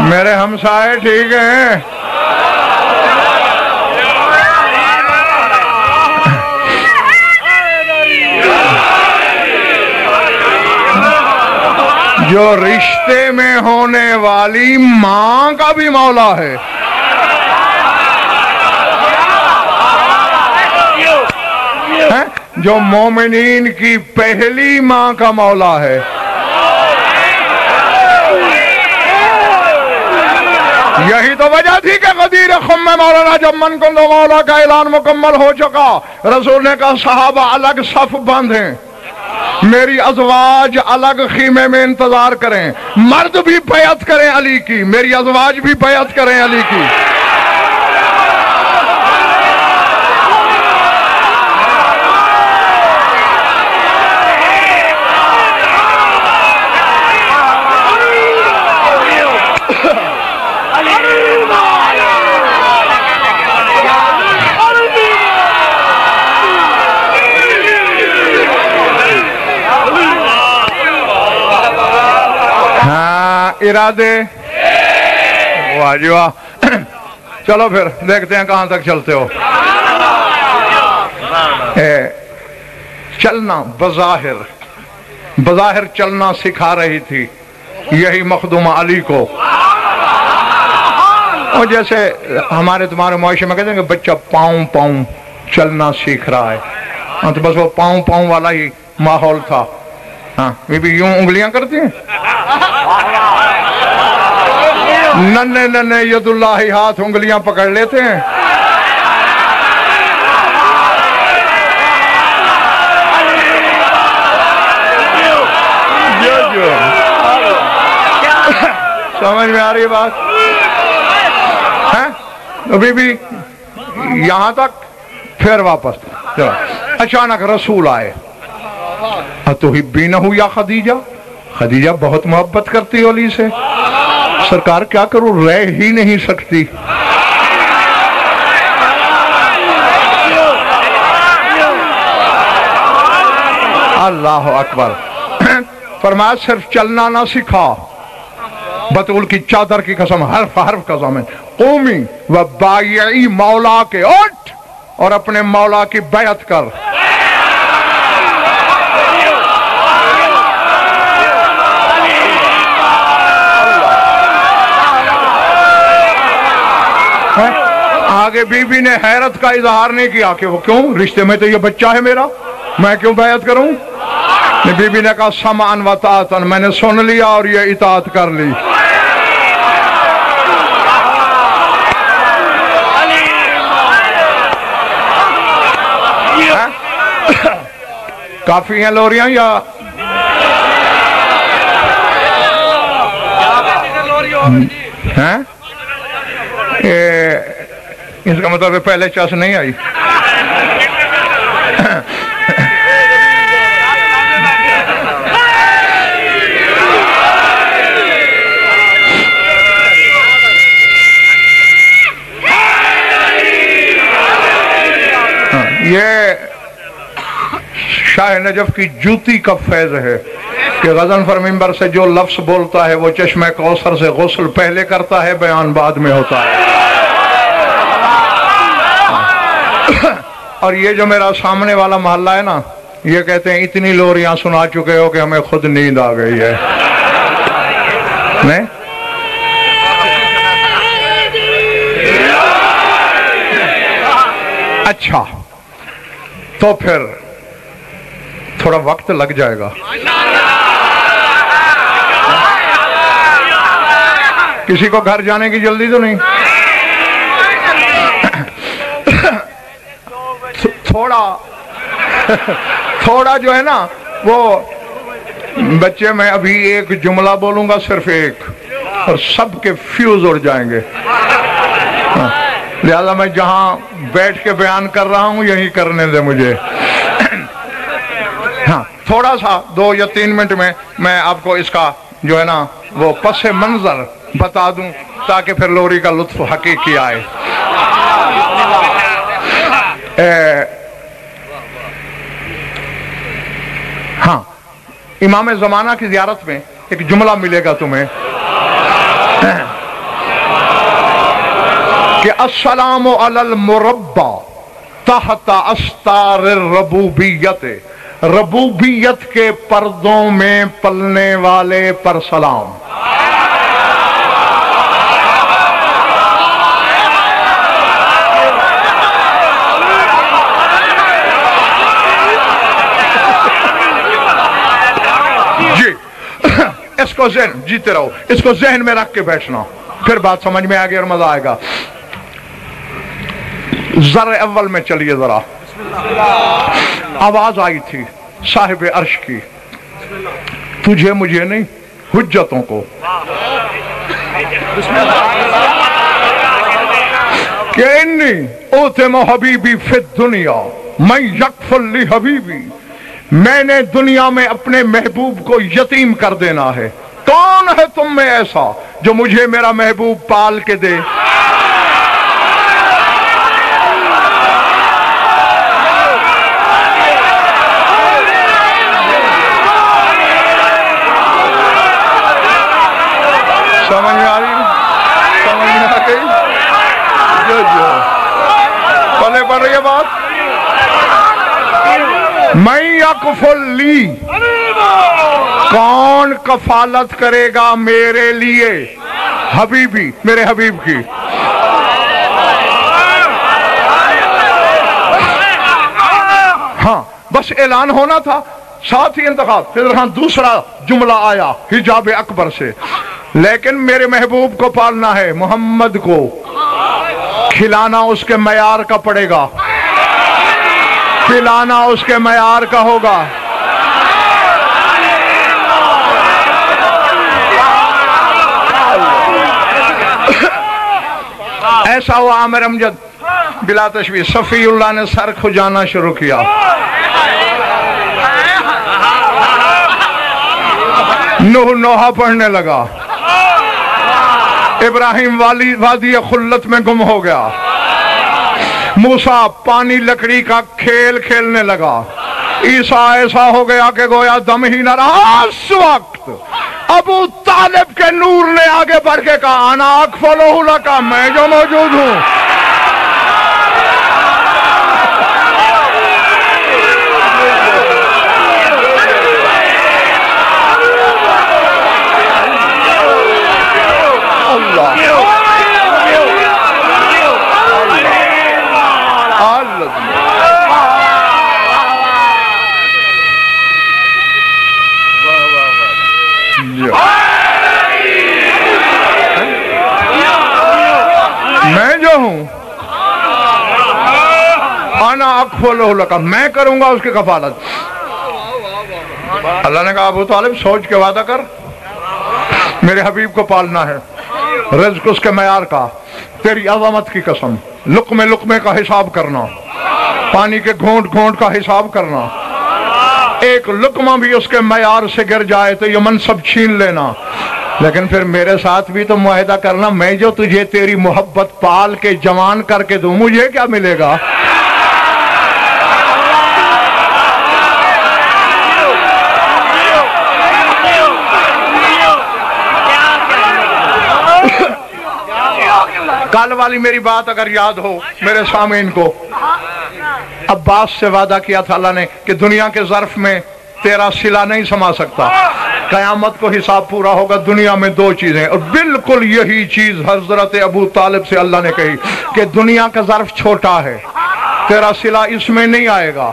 میرے ہمسائے ٹھیک ہیں؟ جو رشتے میں ہونے والی ماں کا بھی مولا ہے، جو مومنین کی پہلی ماں کا مولا ہے، یہی تو وجہ تھی کہ غدیر خم میں مولانا جب من کندو مولا کا اعلان مکمل ہو چکا، رسول نے کہا صحابہ الگ صف باندھیں، میری ازواج الگ خیمے میں انتظار کریں، مرد بھی بیعت کریں علی کی، میری ازواج بھی بیعت کریں علی کی۔ ارادے واہ جی واہ، چلو پھر دیکھتے ہیں کہاں تک چلتے ہو۔ چلنا بظاہر چلنا سکھا رہی تھی یہی مخدومہ علی کو، اور جیسے ہمارے تمہارے معاشرے میں کہتے ہیں کہ بچہ پاؤں پاؤں چلنا سیکھ رہا ہے، تو بس وہ پاؤں پاؤں والا ہی ماحول تھا۔ ہاں یہ بھی یوں انگلیاں کرتی ہیں، ننے ننے ید اللہ ہاتھ انگلیاں پکڑ لیتے ہیں۔ سمجھ میں آ رہی بات؟ ابھی بھی یہاں تک، پھر واپس اچانک رسول آئے، اتحبینہ یا خدیجہ، خدیجہ بہت محبت کرتی علی سے، سرکار کیا کروں رہ ہی نہیں سکتی۔ اللہ اکبر، فرمایا صرف چلنا نہ سکھا، بطول کی چادر کی قسم حرف حرف کا ضامن، قومی و بایعی مولا کے، اٹھ اور اپنے مولا کی بیعت کر۔ آگے بی بی نے حیرت کا اظہار نہیں کیا کہ وہ کیوں، رشتے میں تو یہ بچہ ہے میرا، میں کیوں بیعت کروں؟ بی بی نے کہا سمعن و طاعتن، میں نے سن لیا اور یہ اطاعت کر لی۔ کافی ہیں لوریاں یا ہیں؟ اس کا مطلب ہے پہلے چاس نہیں آئی۔ یہ شاہ نجف کی جوتی کا فیض ہے کہ غضنفر منبر سے جو لفظ بولتا ہے وہ چشمہ کوثر سے غسل پہلے کرتا ہے، بیان بعد میں ہوتا ہے۔ اور یہ جو میرا سامنے والا محلہ ہے نا، یہ کہتے ہیں اتنی لوریاں سنا چکے ہو کہ ہمیں خود نیند آ گئی ہے۔ نہیں اچھا تو پھر تھوڑا وقت لگ جائے گا، کسی کو گھر جانے کی جلدی تو نہیں؟ تھوڑا جو ہے نا وہ بچے، میں ابھی ایک جملہ بولوں گا، صرف ایک، اور سب کے فیوز اڑ جائیں گے، لہذا میں جہاں بیٹھ کے بیان کر رہا ہوں یہی کرنے دے مجھے۔ ہاں تھوڑا سا 2 یا 3 منٹ میں آپ کو اس کا جو ہے نا وہ پس منظر بتا دوں تاکہ پھر لوری کا لطف حقیقی آئے۔ ہاں امام زمانہ کی زیارت میں ایک جملہ ملے گا تمہیں، کہ السلام علی المربع تحت استار الربوبیت، ربوبیت کے پردوں میں پلنے والے پر سلام۔ جی اس کو ذہن جیتے رہو، اس کو ذہن میں رکھ کے بیٹھنا، پھر بات سمجھ میں آئے گی اور مزہ آئے گا۔ ذرا اول میں چلیے، ذرا آواز آئی تھی صاحب عرش کی، تجھے مجھے نہیں حجتوں کو، کہ انی اوتم حبیبی فی الدنیا من یکفل لی حبیبی، میں نے دنیا میں اپنے محبوب کو یتیم کر دینا ہے۔ کون ہے تم میں ایسا جو مجھے میرا محبوب پال کے دے؟ سمجھ میں آ رہی؟ سمجھ میں آ گئی؟ جو پلے پڑ رہی ہے بات؟ میں یکفل لی، کون کفالت کرے گا میرے لیے؟ حبیبی، میرے حبیب کی۔ ہاں بس اعلان ہونا تھا، ساتھ ہی انتخاب۔ پھر ہاں دوسرا جملہ آیا حجاب اکبر سے، لیکن میرے محبوب کو پالنا ہے، محمد کو کھلانا اس کے معیار کا پڑے گا، کھلانا اس کے معیار کا ہوگا۔ ایسا ہوا عامر امجد بلا تشبیہ صفی اللہ نے سر کھجانا شروع کیا، نوح نوحہ پڑھنے لگا، ابراہیم وادی خلت میں گم ہو گیا، موسیٰ پانی لکڑی کا کھیل کھیلنے لگا، عیسیٰ ایسا ہو گیا کہ گویا دم ہی نہ رہا۔ اس وقت ابو طالب کے نور نے آگے بڑھ کے کہا انا اکفلہ لکا، میں جو موجود ہوں۔ میں جو ہوں انا اکفلہ لکا، میں کروں گا اس کی کفالت۔ اللہ نے کہا ابو طالب سوچ کے وعدہ کر، میرے حبیب کو پالنا ہے، رزق اس کے معیار کا، تیری عظمت کی قسم، لقمے لقمے کا حساب کرنا، پانی کے گھونٹ گھونٹ کا حساب کرنا، ایک لقمہ بھی اس کے معیار سے گر جائے تو یہ منصب چھین لینا، لیکن پھر میرے ساتھ بھی تو معاہدہ کرنا، میں جو تجھے تیری محبت پال کے جوان کر کے دوں، مجھے کیا ملے گا؟ کل والی میری بات اگر یاد ہو میرے سامعین کو، عباس سے وعدہ کیا تھا اللہ نے کہ دنیا کے ظرف میں تیرا صلہ نہیں سما سکتا، قیامت کو حساب پورا ہوگا، دنیا میں دو چیزیں، اور بالکل یہی چیز حضرت ابو طالب سے اللہ نے کہی کہ دنیا کا ظرف چھوٹا ہے، تیرا صلہ اس میں نہیں آئے گا۔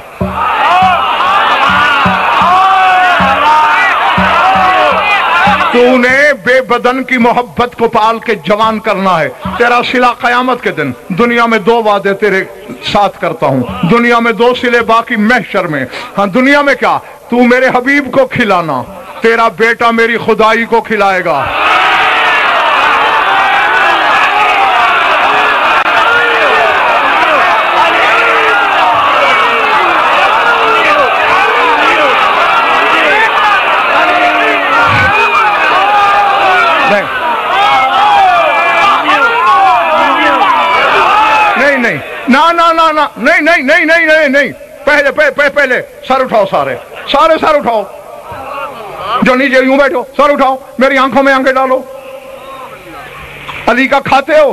تو نے بے بدن کی محبت کو پال کے جوان کرنا ہے، تیرا صلہ قیامت کے دن، دنیا میں دو وعدے تیرے ساتھ کرتا ہوں، دنیا میں دو صلے، باقی محشر میں۔ ہاں دنیا میں کیا؟ تو میرے حبیب کو کھلانا، تیرا بیٹا میری خدائی کو کھلائے گا۔ نہیں، پہلے سر اٹھاؤ، سارے سر اٹھاؤ، جو نیچے یوں بیٹھو سر اٹھاؤ، میری آنکھوں میں آنکھیں ڈالو، علی کا کھاتے ہو؟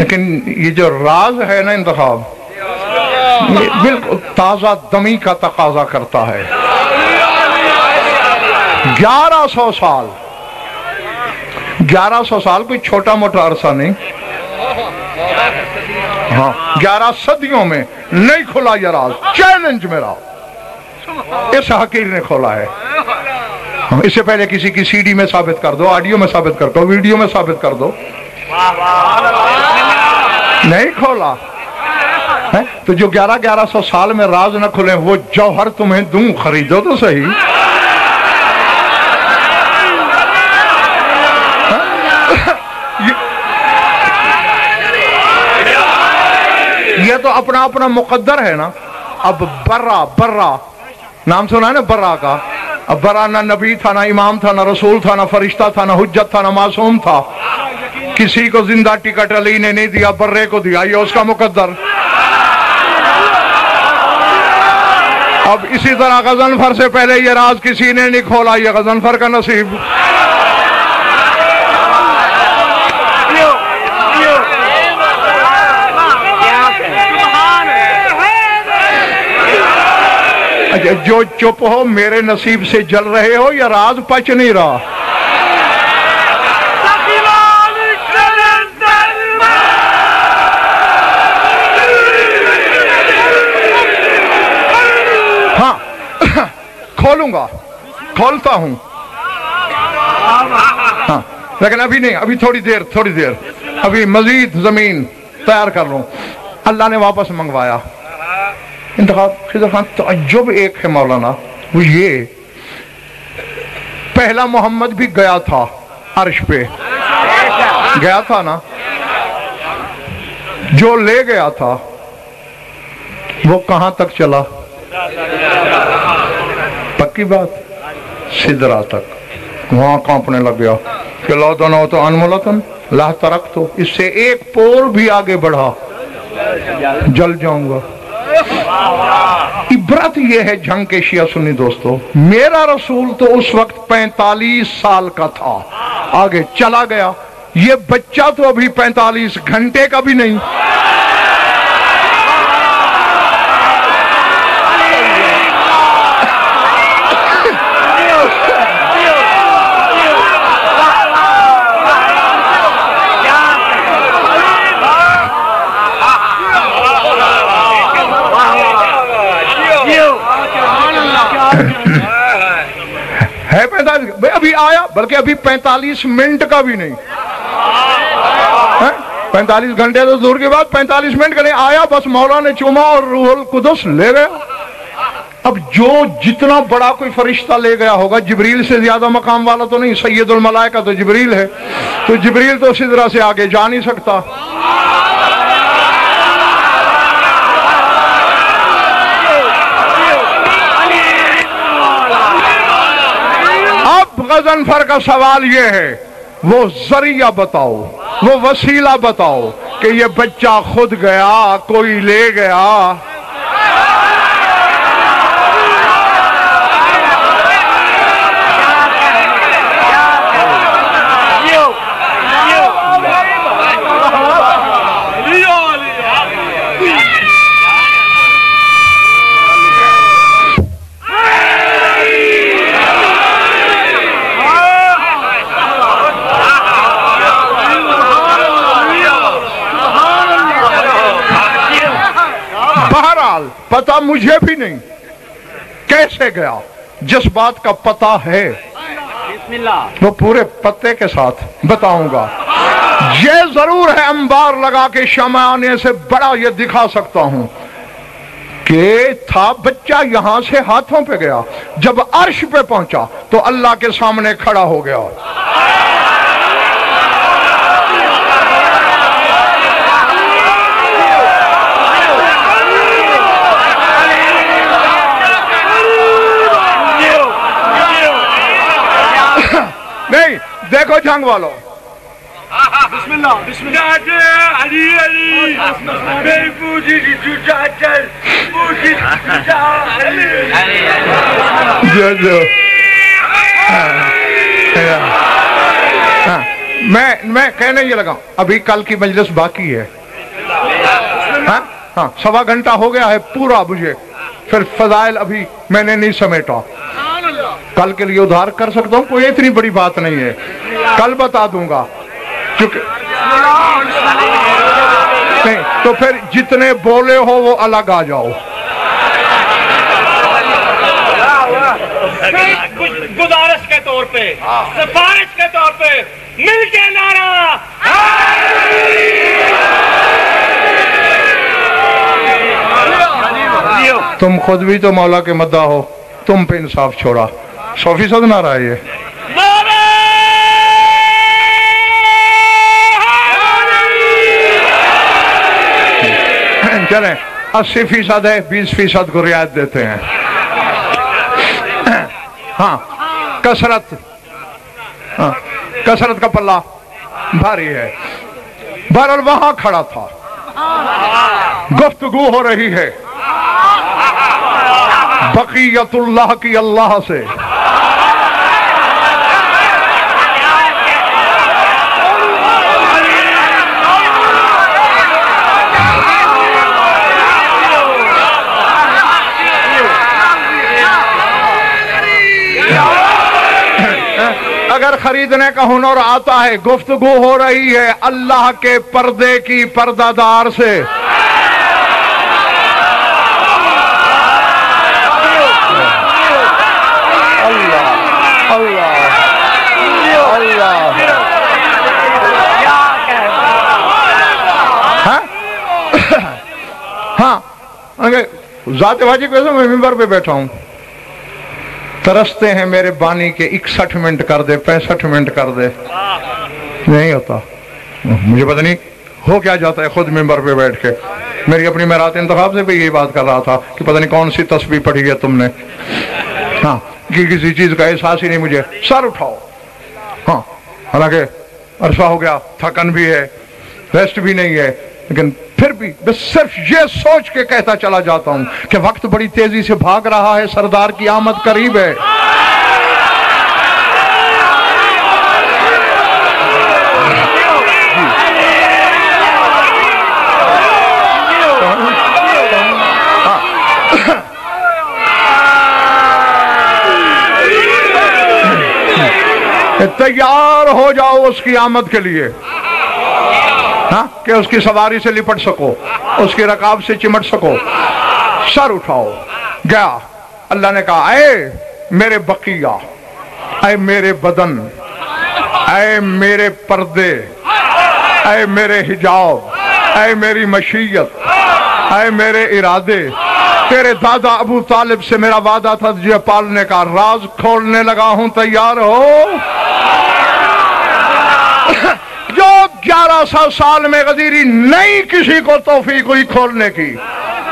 لیکن یہ جو راز ہے نا انتخاب، یہ بالکل تازہ دمی کا تقاضا کرتا ہے۔ 1100 سال، 1100 سال کوئی چھوٹا موٹا عرصہ نہیں، ہاں 11 صدیوں میں نہیں کھلا یہ راز۔ چیلنج میرا اس حقیر نے کھولا ہے۔ اس سے پہلے کسی کی سی ڈی میں ثابت کر دو، آڈیو میں ثابت کر دو، ویڈیو میں ثابت کر دو، نہیں کھولا ہے۔ تو جو 1100 سال میں راز نہ کھلے وہ جوہر تمہیں دوں، خریدو تو صحیح۔ یہ تو اپنا اپنا مقدر ہے نا۔ اب برا نام سنا ہے نا برا کا؟ اب برا نہ نبی تھا، نہ امام تھا، نہ رسول تھا، نہ فرشتہ تھا، نہ حجت تھا، نہ معصوم تھا۔ کسی کو زندہ ٹکٹ علی نے نہیں دیا، برے کو دیا، یہ اس کا مقدر۔ اب اسی طرح غضنفر سے پہلے یہ راز کسی نے نہیں کھولا، یہ غضنفر کا نصیب۔ جو چپ ہو میرے نصیب سے جل رہے ہو، یا راز پچ نہیں رہا؟ ہاں کھولوں گا، کھولتا ہوں، ہاں لیکن ابھی نہیں، ابھی تھوڑی دیر ابھی مزید زمین تیار کر لوں۔ اللہ نے واپس منگوایا انتخاب۔ خضر خان تعجب ایک ہے مولانا، وہ یہ پہلا محمد بھی گیا تھا عرش پہ، گیا تھا نا، جو لے گیا تھا وہ کہاں تک چلا؟ پکی بات، سدرا تک، وہاں کانپنے لگ گیا کہ لو دنو تو انمولتن لا ترک، تو اس سے ایک پور بھی آگے بڑھا جل جاؤں گا۔ عبرت یہ ہے جنگ کے شیعہ سنی دوستو، میرا رسول تو اس وقت 45 سال کا تھا، آگے چلا گیا، یہ بچہ تو ابھی 45 گھنٹے کا بھی نہیں۔ ہے 45 ابھی آیا، بلکہ ابھی 45 منٹ کا بھی نہیں، 45 گھنٹے تو دور کی بات، 45 منٹ کا نہیں آیا، بس مولا نے چوما اور روح القدس لے گیا۔ اب جو جتنا بڑا کوئی فرشتہ لے گیا ہوگا، جبریل سے زیادہ مقام والا تو نہیں، سید الملائکہ تو جبریل ہے، تو جبریل تو سدرہ سے آگے جا نہیں سکتا۔ غضنفر کا سوال یہ ہے، وہ ذریعہ بتاؤ، وہ وسیلہ بتاؤ کہ یہ بچہ خود گیا، کوئی لے گیا۔ پتہ مجھے بھی نہیں کیسے گیا، جس بات کا پتہ ہے وہ پورے پتے کے ساتھ بتاؤں گا۔ یہ ضرور ہے انبار لگا کے شمع آنے سے بڑا یہ دکھا سکتا ہوں کہ تھا بچہ یہاں سے ہاتھوں پہ گیا، جب عرش پہ پہنچا تو اللہ کے سامنے کھڑا ہو گیا۔ نہیں دیکھو جنگ والو، بسم اللہ بسم اللہ، علی علی بے پوجی جو چاچر پوجی میں کہنے یہ لگا ابھی کل کی مجلس باقی ہے. ہاں 1.25 گھنٹہ ہو گیا ہے پورا مجھے, پھر فضائل ابھی میں نے نہیں سمیٹا. کل کے لیے ادھار کر سکتا ہوں, کوئی اتنی بڑی بات نہیں ہے, کل بتا دوں گا. نہیں تو پھر جتنے بولے ہو وہ الگ آ جاؤ. گزارش کے طور پہ, سفارش کے طور پہ مل کے نعرہ تم خود بھی تو مولا کے مداح ہو, تم پہ انصاف چھوڑا. 100% نعرہ ہے یہ. چلیں 80% ہے, 20% کو رعایت دیتے ہیں. ہاں کثرت کا پلہ بھاری ہے. بہرحال وہاں کھڑا تھا, گفتگو ہو رہی ہے بقیت اللہ کی اللہ سے. اگر خریدنے کا ہنر آتا ہے, گفتگو ہو رہی ہے اللہ کے پردے کی پردہ دار سے. ہاں ذات واجی کو میں ممبر پہ بیٹھا ہوں, ترستے ہیں میرے بانی کے 61 منٹ کر دے, 65 منٹ کر دے, نہیں ہوتا. مجھے پتہ نہیں ہو کیا جاتا ہے خود ممبر پہ بیٹھ کے. میری اپنی میرات انتخاب سے بھی یہی بات کر رہا تھا کہ پتہ نہیں کون سی تسبیح پڑھی ہے تم نے. ہاں کہ کسی چیز کا احساس ہی نہیں مجھے. سر اٹھاؤ. ہاں حالانکہ عرصہ ہو گیا, تھکن بھی ہے, ریسٹ بھی نہیں ہے, لیکن پھر بھی بس صرف یہ سوچ کے کہتا چلا جاتا ہوں کہ وقت بڑی تیزی سے بھاگ رہا ہے, سردار کی آمد قریب ہے. تیار ہو جاؤ اس کی آمد کے لیے, ہاں کہ اس کی سواری سے لپٹ سکو, اس کی رکاب سے چمٹ سکو. سر اٹھاؤ. گیا. اللہ نے کہا اے میرے بقیہ, اے میرے بدن, اے میرے پردے, اے میرے حجاب, اے میری مشیت, اے میرے ارادے, تیرے دادا ابو طالب سے میرا وعدہ تھا تجھے پالنے کا, راز کھولنے لگا ہوں, تیار ہو؟ جو 1100 سال میں غدیری نہیں کسی کو توفیق ہوئی کھولنے کی,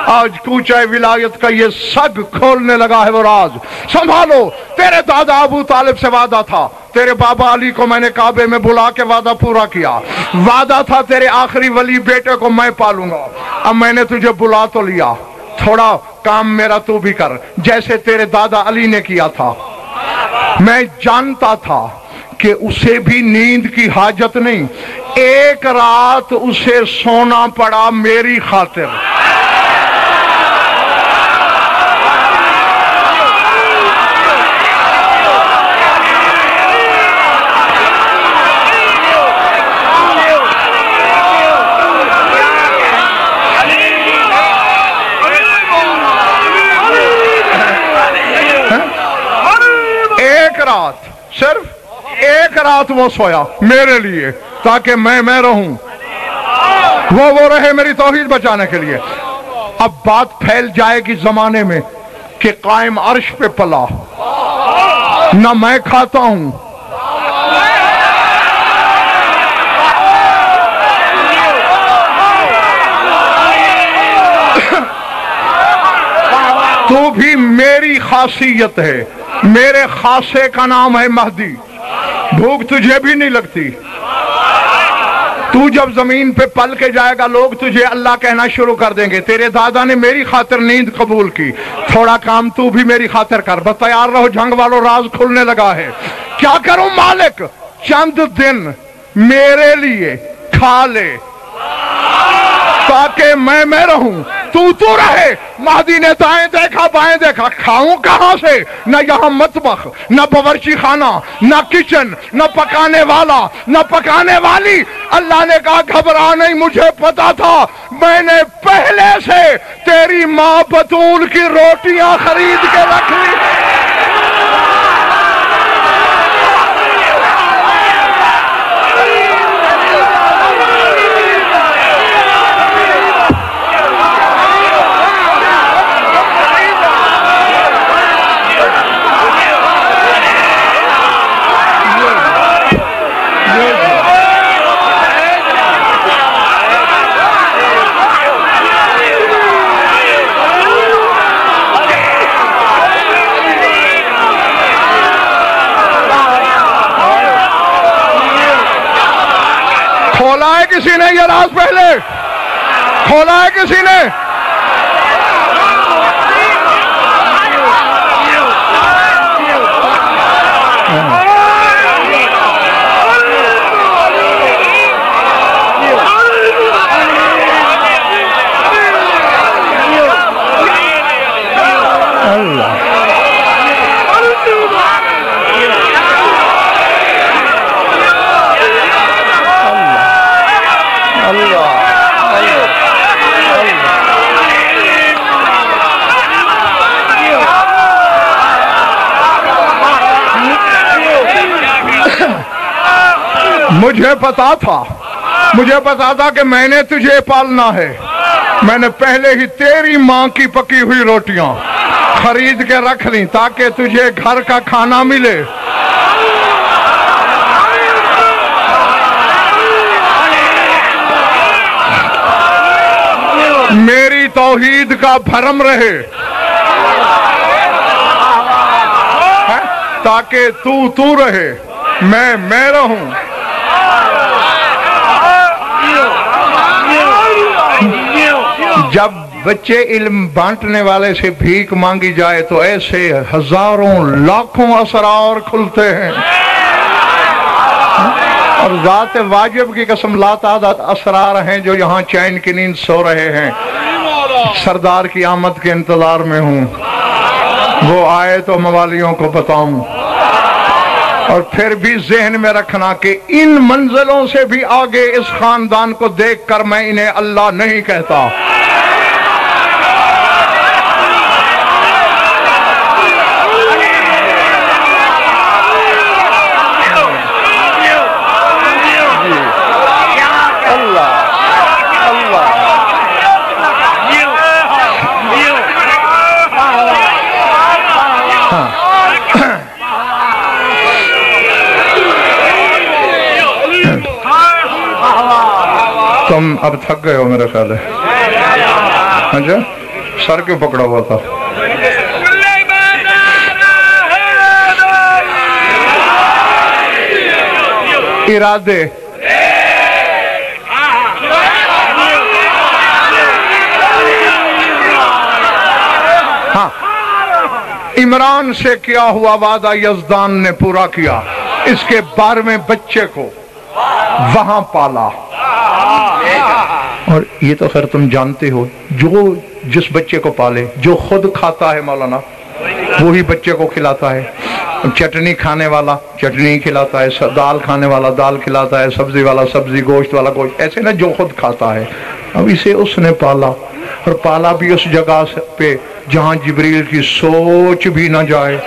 آج کوچہ ولایت کا یہ سگ کھولنے لگا ہے وہ راز. سنبھالو, تیرے دادا ابو طالب سے وعدہ تھا, تیرے بابا علی کو میں نے کعبے میں بلا کے وعدہ پورا کیا. وعدہ تھا تیرے آخری ولی بیٹے کو میں پالوں گا. اب میں نے تجھے بلا تو لیا, تھوڑا کام میرا تو بھی کر, جیسے تیرے دادا علی نے کیا تھا. میں جانتا تھا کہ اسے بھی نیند کی حاجت نہیں, ایک رات اسے سونا پڑا میری خاطر. ایک رات, صرف ایک رات وہ سویا میرے لیے, تاکہ میں رہوں, وہ رہے میری توحید بچانے کے لیے. اب بات پھیل جائے گی زمانے میں کہ قائم عرش پہ پلا, نہ میں کھاتا ہوں, تو بھی میری خاصیت ہے, میرے خاصے کا نام ہے مہدی. بھوک تجھے بھی نہیں لگتی, تو جب زمین پہ پل کے جائے گا لوگ تجھے اللہ کہنا شروع کر دیں گے. تیرے دادا نے میری خاطر نیند قبول کی, تھوڑا کام تو بھی میری خاطر کر. بس تیار رہو, جنگ والوں راز کھلنے لگا ہے. کیا کروں مالک, چند دن میرے لیے کھا لے تاکہ میں رہوں تو رہے۔ مہدی نے دائیں دیکھا بائیں دیکھا، کھاؤں کہاں سے؟ نہ یہاں مطبخ، نہ باورچی خانہ، نہ کچن، نہ پکانے والا، نہ پکانے والی۔ اللہ نے کہا گھبرا نہیں، مجھے پتا تھا، میں نے پہلے سے تیری ماں بطول کی روٹیاں خرید کے رکھ لی۔ کھولا ہے کسی نے یہ راز؟ پہلے کھولا ہے کسی نے؟ مجھے پتا تھا کہ میں نے تجھے پالنا ہے۔ میں نے پہلے ہی تیری ماں کی پکی ہوئی روٹیاں خرید کے رکھ لی تاکہ تجھے گھر کا کھانا ملے۔ میری توحید کا بھرم رہے تاکہ تو رہے، میں رہوں۔ جب بچے علم بانٹنے والے سے بھیک مانگی جائے تو ایسے ہزاروں لاکھوں اسرار کھلتے ہیں، اور ذات واجب کی قسم لا تعداد اسرار ہیں جو یہاں چین کی نیند سو رہے ہیں۔ سردار کی آمد کے انتظار میں ہوں، وہ آئے تو موالیوں کو بتاؤں۔ اور پھر بھی ذہن میں رکھنا کہ ان منزلوں سے بھی آگے اس خاندان کو دیکھ کر میں انہیں اللہ نہیں کہتا۔ تم اب تھک گئے ہو میرا خیال ہے، اچھا سر کیوں پکڑا ہوا تھا؟ ارادے ہاں، عمران سے کیا ہوا وعدہ یزدان نے پورا کیا، اس کے 12ویں بچے کو وہاں پالا۔ اور یہ تو خیر تم جانتے ہو، جو جس بچے کو پالے، جو خود کھاتا ہے مولانا وہی بچے کو کھلاتا ہے۔ چٹنی کھانے والا چٹنی کھلاتا ہے، دال کھانے والا دال کھلاتا ہے، سبزی والا سبزی، گوشت والا گوشت، ایسے نا جو خود کھاتا ہے۔ اب اسے اس نے پالا، اور پالا بھی اس جگہ پہ جہاں جبریل کی سوچ بھی نہ جائے۔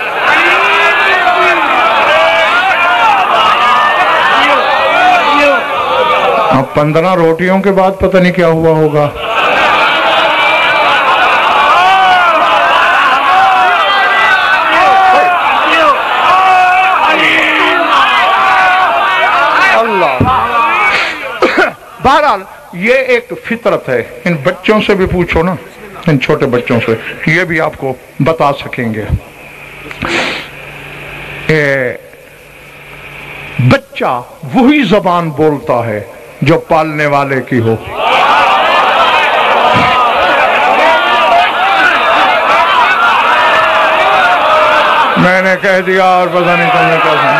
15 روٹیوں کے بعد پتہ نہیں کیا ہوا ہوگا۔ بہرحال یہ ایک فطرت ہے، ان بچوں سے بھی پوچھو نا، ان چھوٹے بچوں سے، یہ بھی آپ کو بتا سکیں گے۔ بچہ وہی زبان بولتا ہے جو پالنے والے کی ہو۔ میں نے کہہ دیا اور پتہ نہیں تم نے کیا سنا۔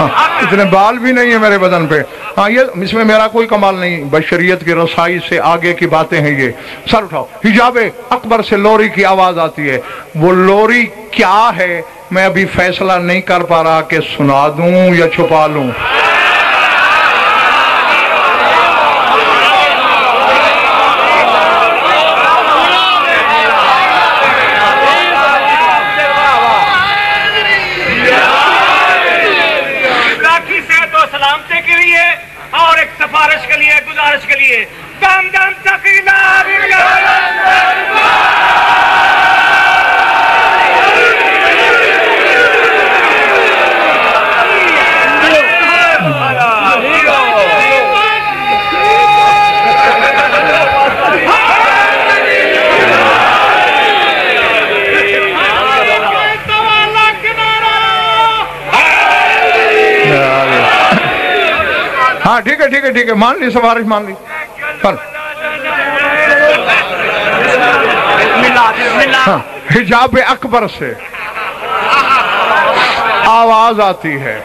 اتنے بال بھی نہیں ہیں میرے بدن پہ. ہاں یہ اس میں میرا کوئی کمال نہیں, بشریت کی رسائی سے آگے کی باتیں ہیں یہ. سر اٹھاؤ. حجاب اکبر سے لوری کی آواز آتی ہے. وہ لوری کیا ہے میں ابھی فیصلہ نہیں کر پا رہا کہ سنا دوں یا چھپا لوں. اور ایک سفارش کے لیے, گزارش کے لیے دم دم تقیلا ہاں ٹھیک ہے ٹھیک ہے ٹھیک ہے, مان لی سفارش مان لی. حجاب اکبر سے آواز آتی ہے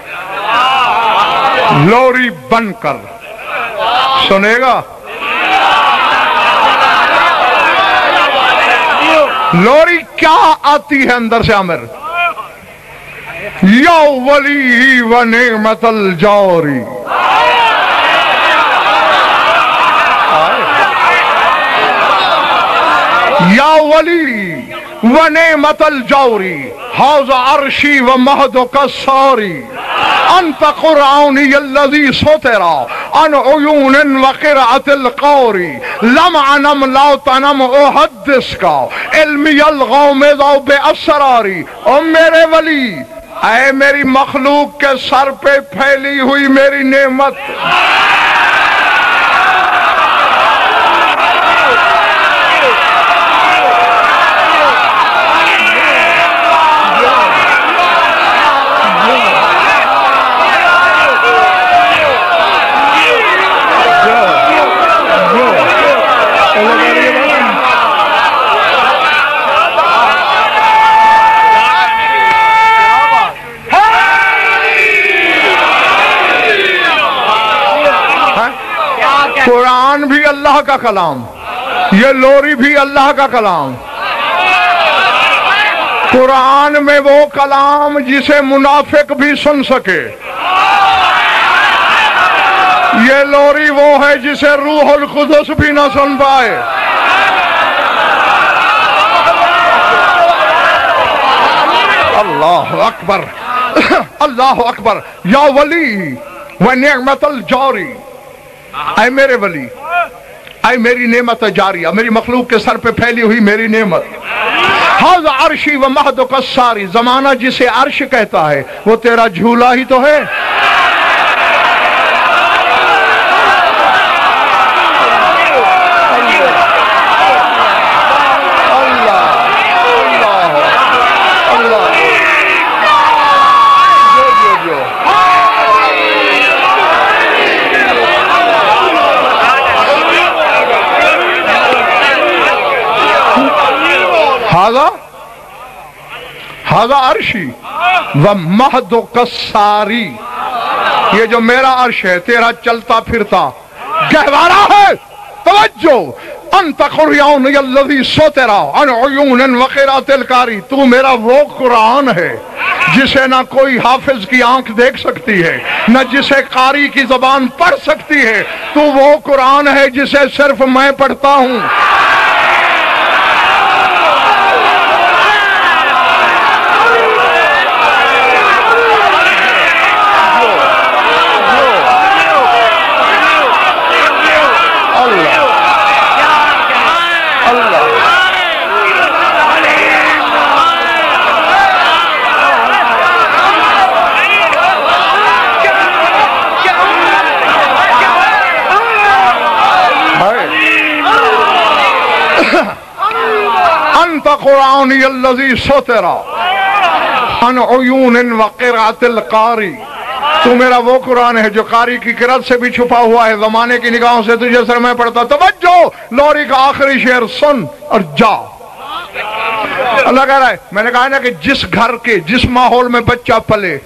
لوری بن کر, سنے گا لوری کیا آتی ہے اندر سے عامر. یا ولی و نعمت الجوری, یا ولی و نعمت الجوری حوض عرشی و مہد کساری انت قرآنی الذی سترا عن عیون و قرعت القوری لمع نم لا تنم احدث کا علمی الغومض بے اسراری. او میرے ولی, اے میری مخلوق کے سر پہ پھیلی ہوئی میری نعمت, قرآن بھی اللہ کا کلام, یہ لوری بھی اللہ کا کلام. قرآن میں وہ کلام جسے منافق بھی سن سکے, یہ لوری وہ ہے جسے روح القدس بھی نہ سن پائے. اللہ اکبر اللہ اکبر. یا ولی و نعمت الجوری, اے میرے ولی, اے میری نعمت جاریہ, میری مخلوق کے سر پہ پھیلی ہوئی میری نعمت. حوض عرشی و مہد کساری, زمانہ جسے عرش کہتا ہے وہ تیرا جھولا ہی تو ہے. ہذا عرشی و مہد کساری, یہ جو میرا عرش ہے تیرا چلتا پھرتا گہوارہ ہے. توجہ, انت قرآن الذی سترا عن عیون و قرعت القاری, تو میرا وہ قرآن ہے جسے نہ کوئی حافظ کی آنکھ دیکھ سکتی ہے, نہ جسے قاری کی زبان پڑھ سکتی ہے. تو وہ قرآن ہے جسے صرف میں پڑھتا ہوں. انت قرآنی الذی سترا عن عیون و قرعت القاری, تو میرا وہ قرآن ہے جو قاری کی قرأت سے بھی چھپا ہوا ہے, زمانے کی نگاہوں سے تجھے سر میں پڑھتا. توجہ, لوری کا آخری شعر سن اور جا. اللہ کہہ رہا ہے، میں نے کہا نا کہ جس گھر کے جس ماحول میں بچہ پلے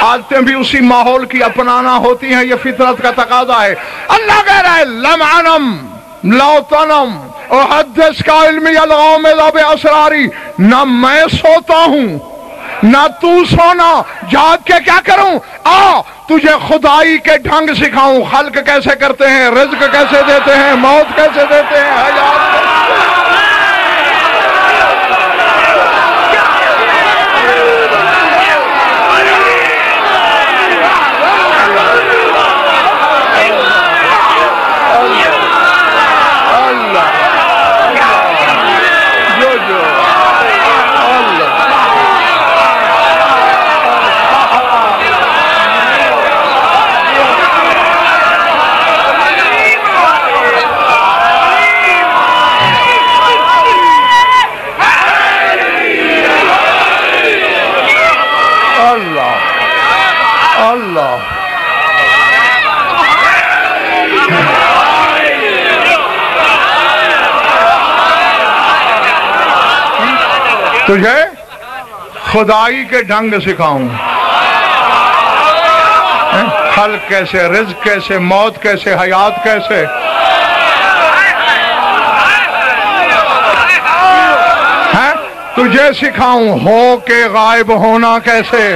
عادتیں بھی اسی ماحول کی اپنانا ہوتی ہیں، یہ فطرت کا تقاضا ہے۔ اللہ کہہ رہا ہے لم انم لو تنم احدث کا علم یلغو میں لب اسراری، نہ میں سوتا ہوں نہ تو سونا، جاگ کے کیا کروں؟ آ تجھے خدائی کے ڈھنگ سکھاؤں، خلق کیسے کرتے ہیں، رزق کیسے دیتے ہیں، موت کیسے دیتے ہیں، حیات تجھے خدائی کے ڈھنگ سکھاؤں، خلق کیسے، رزق کیسے، موت کیسے، حیات کیسے، تجھے سکھاؤں ہو کے غائب ہونا کیسے،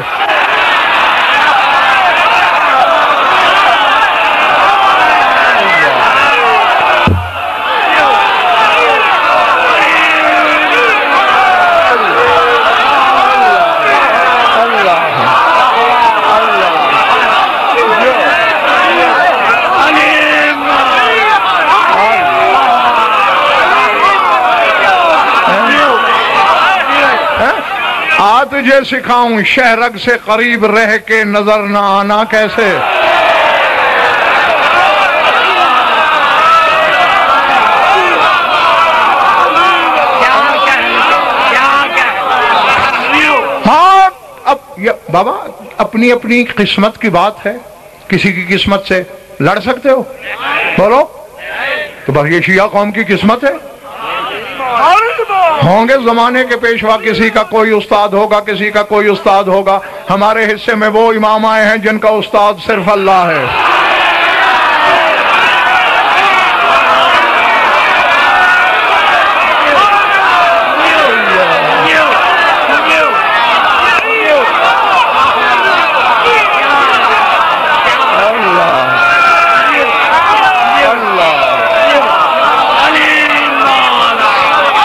تجھے سکھاؤں شہرگ سے قریب رہ کے نظر نہ آنا کیسے، ہاں اب بابا اپنی اپنی قسمت کی بات ہے، کسی کی قسمت سے لڑ سکتے ہو؟ بولو تو بس یہ شیعہ قوم کی قسمت ہے، ہوں گے زمانے کے پیشوا، کسی کا کوئی استاد ہوگا، کسی کا کوئی استاد ہوگا، ہمارے حصے میں وہ امام آئے ہیں جن کا استاد صرف اللہ ہے۔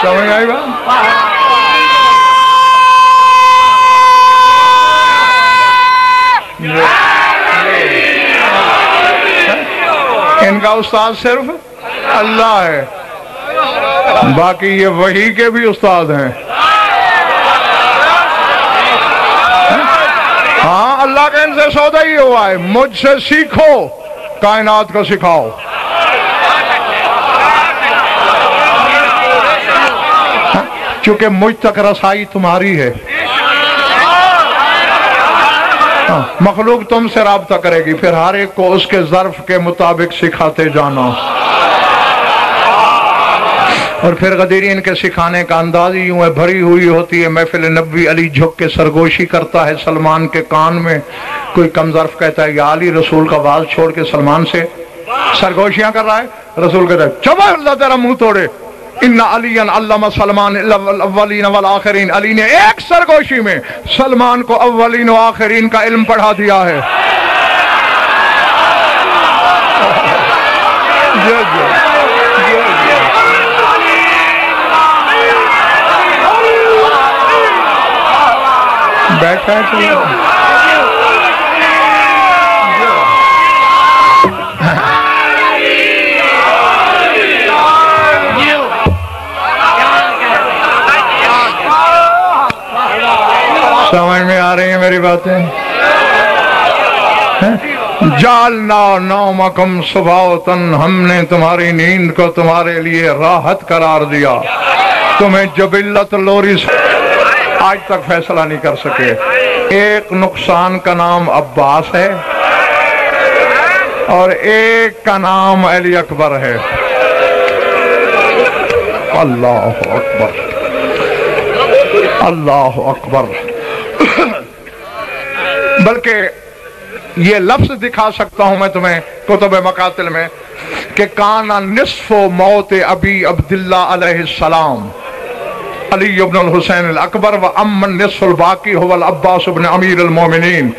سمجھ آئی بات؟ ان کا استاد صرف اللہ ہے، باقی یہ وحی کے بھی استاد ہیں۔ ہاں اللہ کا ان سے سودا ہی ہوا ہے، مجھ سے سیکھو کائنات کو سکھاؤ۔ چونکہ مجھ تک رسائی تمہاری ہے، مخلوق تم سے رابطہ کرے گی، پھر ہر ایک کو اس کے ظرف کے مطابق سکھاتے جانا، اور پھر غدیرین کے سکھانے کا انداز ہی یوں ہے، بھری ہوئی ہوتی ہے محفل نبی، علی جھک کے سرگوشی کرتا ہے سلمان کے کان میں، کوئی کم ظرف کہتا ہے یا علی، رسول کا باز چھوڑ کے سلمان سے سرگوشیاں کر رہا ہے، رسول کہتا ہے چبا اللہ تیرا منہ توڑے، ان علی علم سلمان الاولین والآخرین، علی نے ایک سرگوشی میں سلمان کو اولین و آخرین کا علم پڑھا دیا ہے۔ بیٹھا ہے سمجھ میں آ رہی ہیں میری باتیں؟ جعلنا نومکم سباتن، ہم نے تمہاری نیند کو تمہارے لیے راحت قرار دیا، تمہیں جبلت لوری آج تک فیصلہ نہیں کر سکے۔ ایک نقصان کا نام عباس ہے اور ایک کا نام علی اکبر ہے۔ اللہ اکبر۔ اللہ اکبر. بلکہ یہ لفظ دکھا سکتا ہوں میں تمہیں کتب مقاتل میں کہ کانا نصف موت ابی عبداللہ علیہ السلام علی ابن الحسین الاکبر و امن نصف الباقی هو العباس ابن امیر المومنین.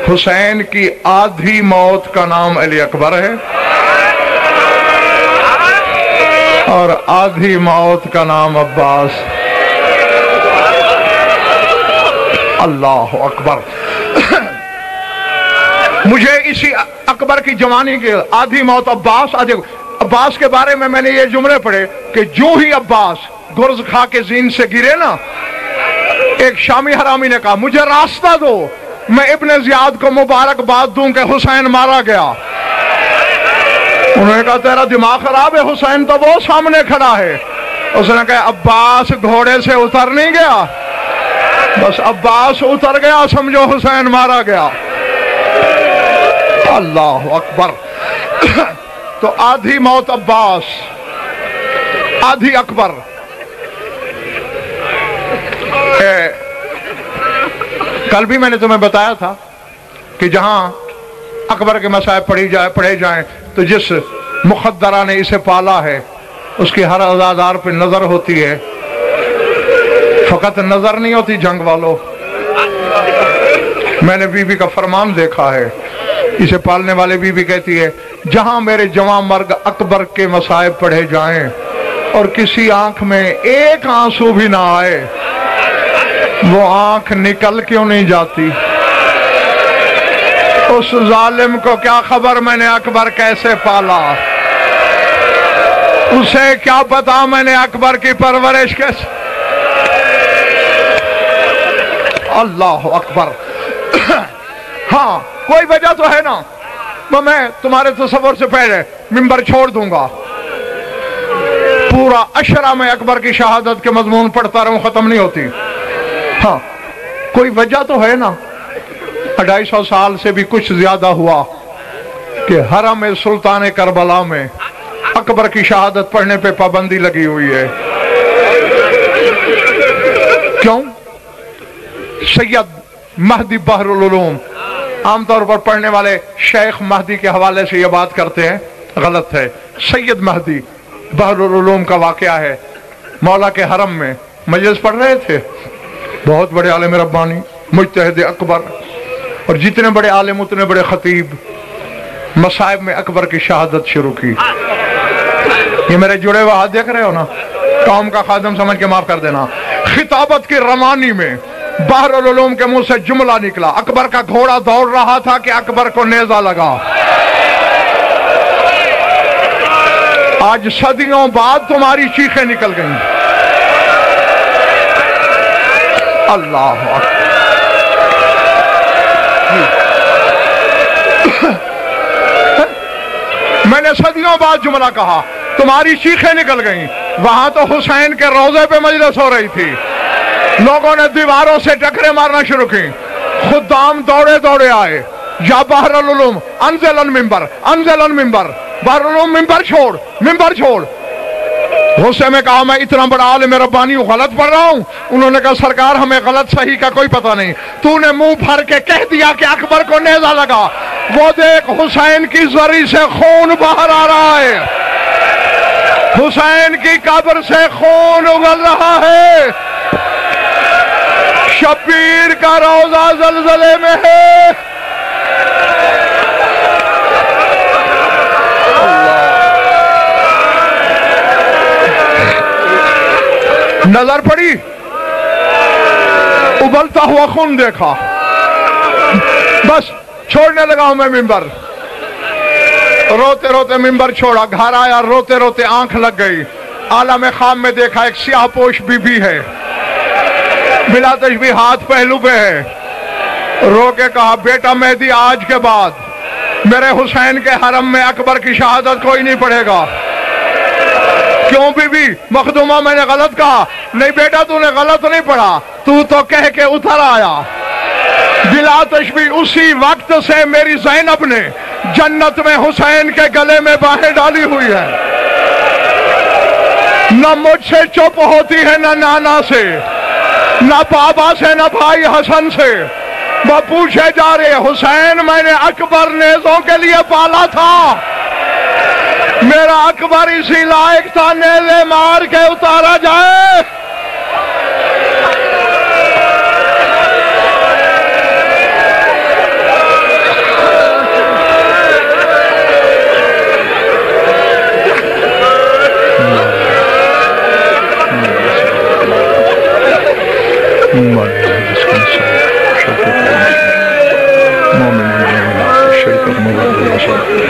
حسین کی آدھی موت کا نام علی اکبر ہے اور آدھی موت کا نام عباس. اللہ اکبر. مجھے اسی اکبر کی جوانی کے آدھی موت عباس کے بارے میں نے یہ جملے پڑھے کہ جو ہی عباس گرز کھا کے زین سے گرے نا، ایک شامی حرامی نے کہا مجھے راستہ دو، میں ابن زیاد کو مبارکباد دوں کہ حسین مارا گیا. انہوں نے کہا تیرا دماغ خراب ہے، حسین تو وہ سامنے کھڑا ہے. اس نے کہا عباس گھوڑے سے اتر نہیں گیا، بس عباس اتر گیا سمجھو حسین مارا گیا. اللہ اکبر. تو آدھی موت عباس، آدھی اکبر. کل بھی میں نے تمہیں بتایا تھا کہ جہاں اکبر کے مصائب پڑھے جائیں تو جس مخدرہ نے اسے پالا ہے اس کی ہر عزادار پہ نظر ہوتی ہے. فقط نظر نہیں ہوتی جنگ والوں. میں نے بی بی کا فرمان دیکھا ہے، اسے پالنے والے بی بی کہتی ہے جہاں میرے جواں مرگ اکبر کے مصائب پڑھے جائیں اور کسی آنکھ میں ایک آنسو بھی نہ آئے، وہ آنکھ نکل کیوں نہیں جاتی؟ اس ظالم کو کیا خبر میں نے اکبر کیسے پالا، اسے کیا پتا میں نے اکبر کی پرورش کیسے. اللہ اکبر. ہاں کوئی وجہ تو ہے نا، میں تمہارے تصور سے پہلے منبر چھوڑ دوں گا، پورا عشرہ میں اکبر کی شہادت کے مضمون پڑھتا رہوں، ختم نہیں ہوتی. ہاں کوئی وجہ تو ہے نا. 250 سال سے بھی کچھ زیادہ ہوا کہ حرم سلطان کربلا میں اکبر کی شہادت پڑھنے پہ پابندی لگی ہوئی ہے. کیوں؟ سید مہدی بحر العلوم، عام طور پر پڑھنے والے شیخ مہدی کے حوالے سے یہ بات کرتے ہیں، غلط ہے. سید مہدی بحر العلوم کا واقعہ ہے. مولا کے حرم میں مجلس پڑھ رہے تھے، بہت بڑے عالم ربانی مجتہد اکبر، اور جتنے بڑے عالم اتنے بڑے خطیب. مصائب میں اکبر کی شہادت شروع کی. یہ میرے جڑے ہوئے ہاتھ دیکھ رہے ہو نا، قوم کا خادم سمجھ کے معاف کر دینا. خطابت کی روانی میں بحر العلوم کے منہ سے جملہ نکلا، اکبر کا گھوڑا دوڑ رہا تھا کہ اکبر کو نیزہ لگا. آج صدیوں بعد تمہاری چیخیں نکل گئیں. اللہ اکبر. میں نے صدیوں بعد جملہ کہا، تمہاری چیخیں نکل گئیں. وہاں تو حسین کے روضے پہ مجلس ہو رہی تھی، لوگوں نے دیواروں سے ٹکرے مارنا شروع کی. خدام دوڑے دوڑے آئے، یا بحر العلوم انزل المنبر، انزل المنبر. بحر العلوم ممبر چھوڑ، ممبر چھوڑ. غصے میں کہا میں اتنا بڑا عالم ربانی ہوں، غلط پڑھ رہا ہوں. انہوں نے کہا سرکار ہمیں غلط صحیح کا کوئی پتہ نہیں، تو نے منہ بھر کے کہہ دیا کہ اکبر کو نیزہ لگا. وہ دیکھ حسین کی زری سے خون باہر آ رہا ہے، حسین کی قبر سے خون اگل رہا ہے. شبیر کا روضہ زلزلے میں ہے. نظر پڑی، ابلتا ہوا خون دیکھا، بس چھوڑنے لگا ہوں میں ممبر. روتے روتے ممبر چھوڑا، گھر آیا، روتے روتے آنکھ لگ گئی. عالم خواب میں دیکھا ایک سیاہ پوش بی بی ہے، بلا تشبیہ ہاتھ پہلو پہ ہے. رو کے کہا بیٹا مہدی آج کے بعد میرے حسین کے حرم میں اکبر کی شہادت کوئی نہیں پڑھے گا. کیوں بی بی؟ مخدومہ میں نے غلط کہا. نہیں بیٹا تو نے غلط نہیں پڑھا، تو کہہ کے اتر آیا. بلا تشبیہ اسی وقت سے میری زینب نے جنت میں حسین کے گلے میں باہیں ڈالی ہوئی ہے. نہ مجھ سے چپ ہوتی ہے نہ نانا سے. نہ بابا سے نہ بھائی حسن سے، وہ پوچھے جا رہے حسین میں نے اکبر نیزوں کے لیے پالا تھا، میرا اکبر اسی لائق تھا نیزے مار کے اتارا جائے۔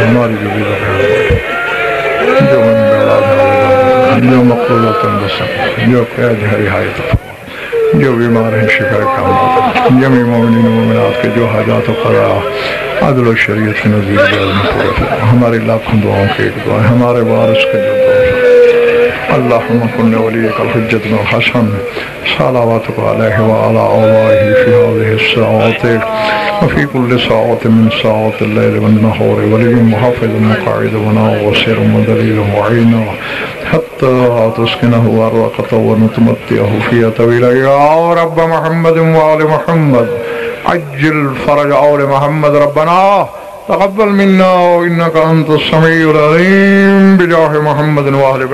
ہماری جو مقبول جو قید ہے رہایت، جو بیمار ہیں شفا کامات، جمی مومنین و مومنات کے جو حاجات و قضا عدل و شریعت کے نزدیک جائز میں پورے فرما۔ ہماری لاکھوں دعاؤں کی ایک دعا ہے، ہمارے وارث کے جو دعا ہے، اللہم کن ولیک الحجت بن حسن صلواتک علیہ وعلی آبائہ فی هذه الساعات وفی کل ساعت من ساعات اللیل والنہار ولی محافظ مقاعد وناصر ودلیل معین حتی تسکنہ ارواقت ونتمتعہ فی طویلہ یا رب محمد وآل محمد عجل فرج آل محمد ربنا تقبل منا انکا انت السمیع العلیم بجاہ محمد وآل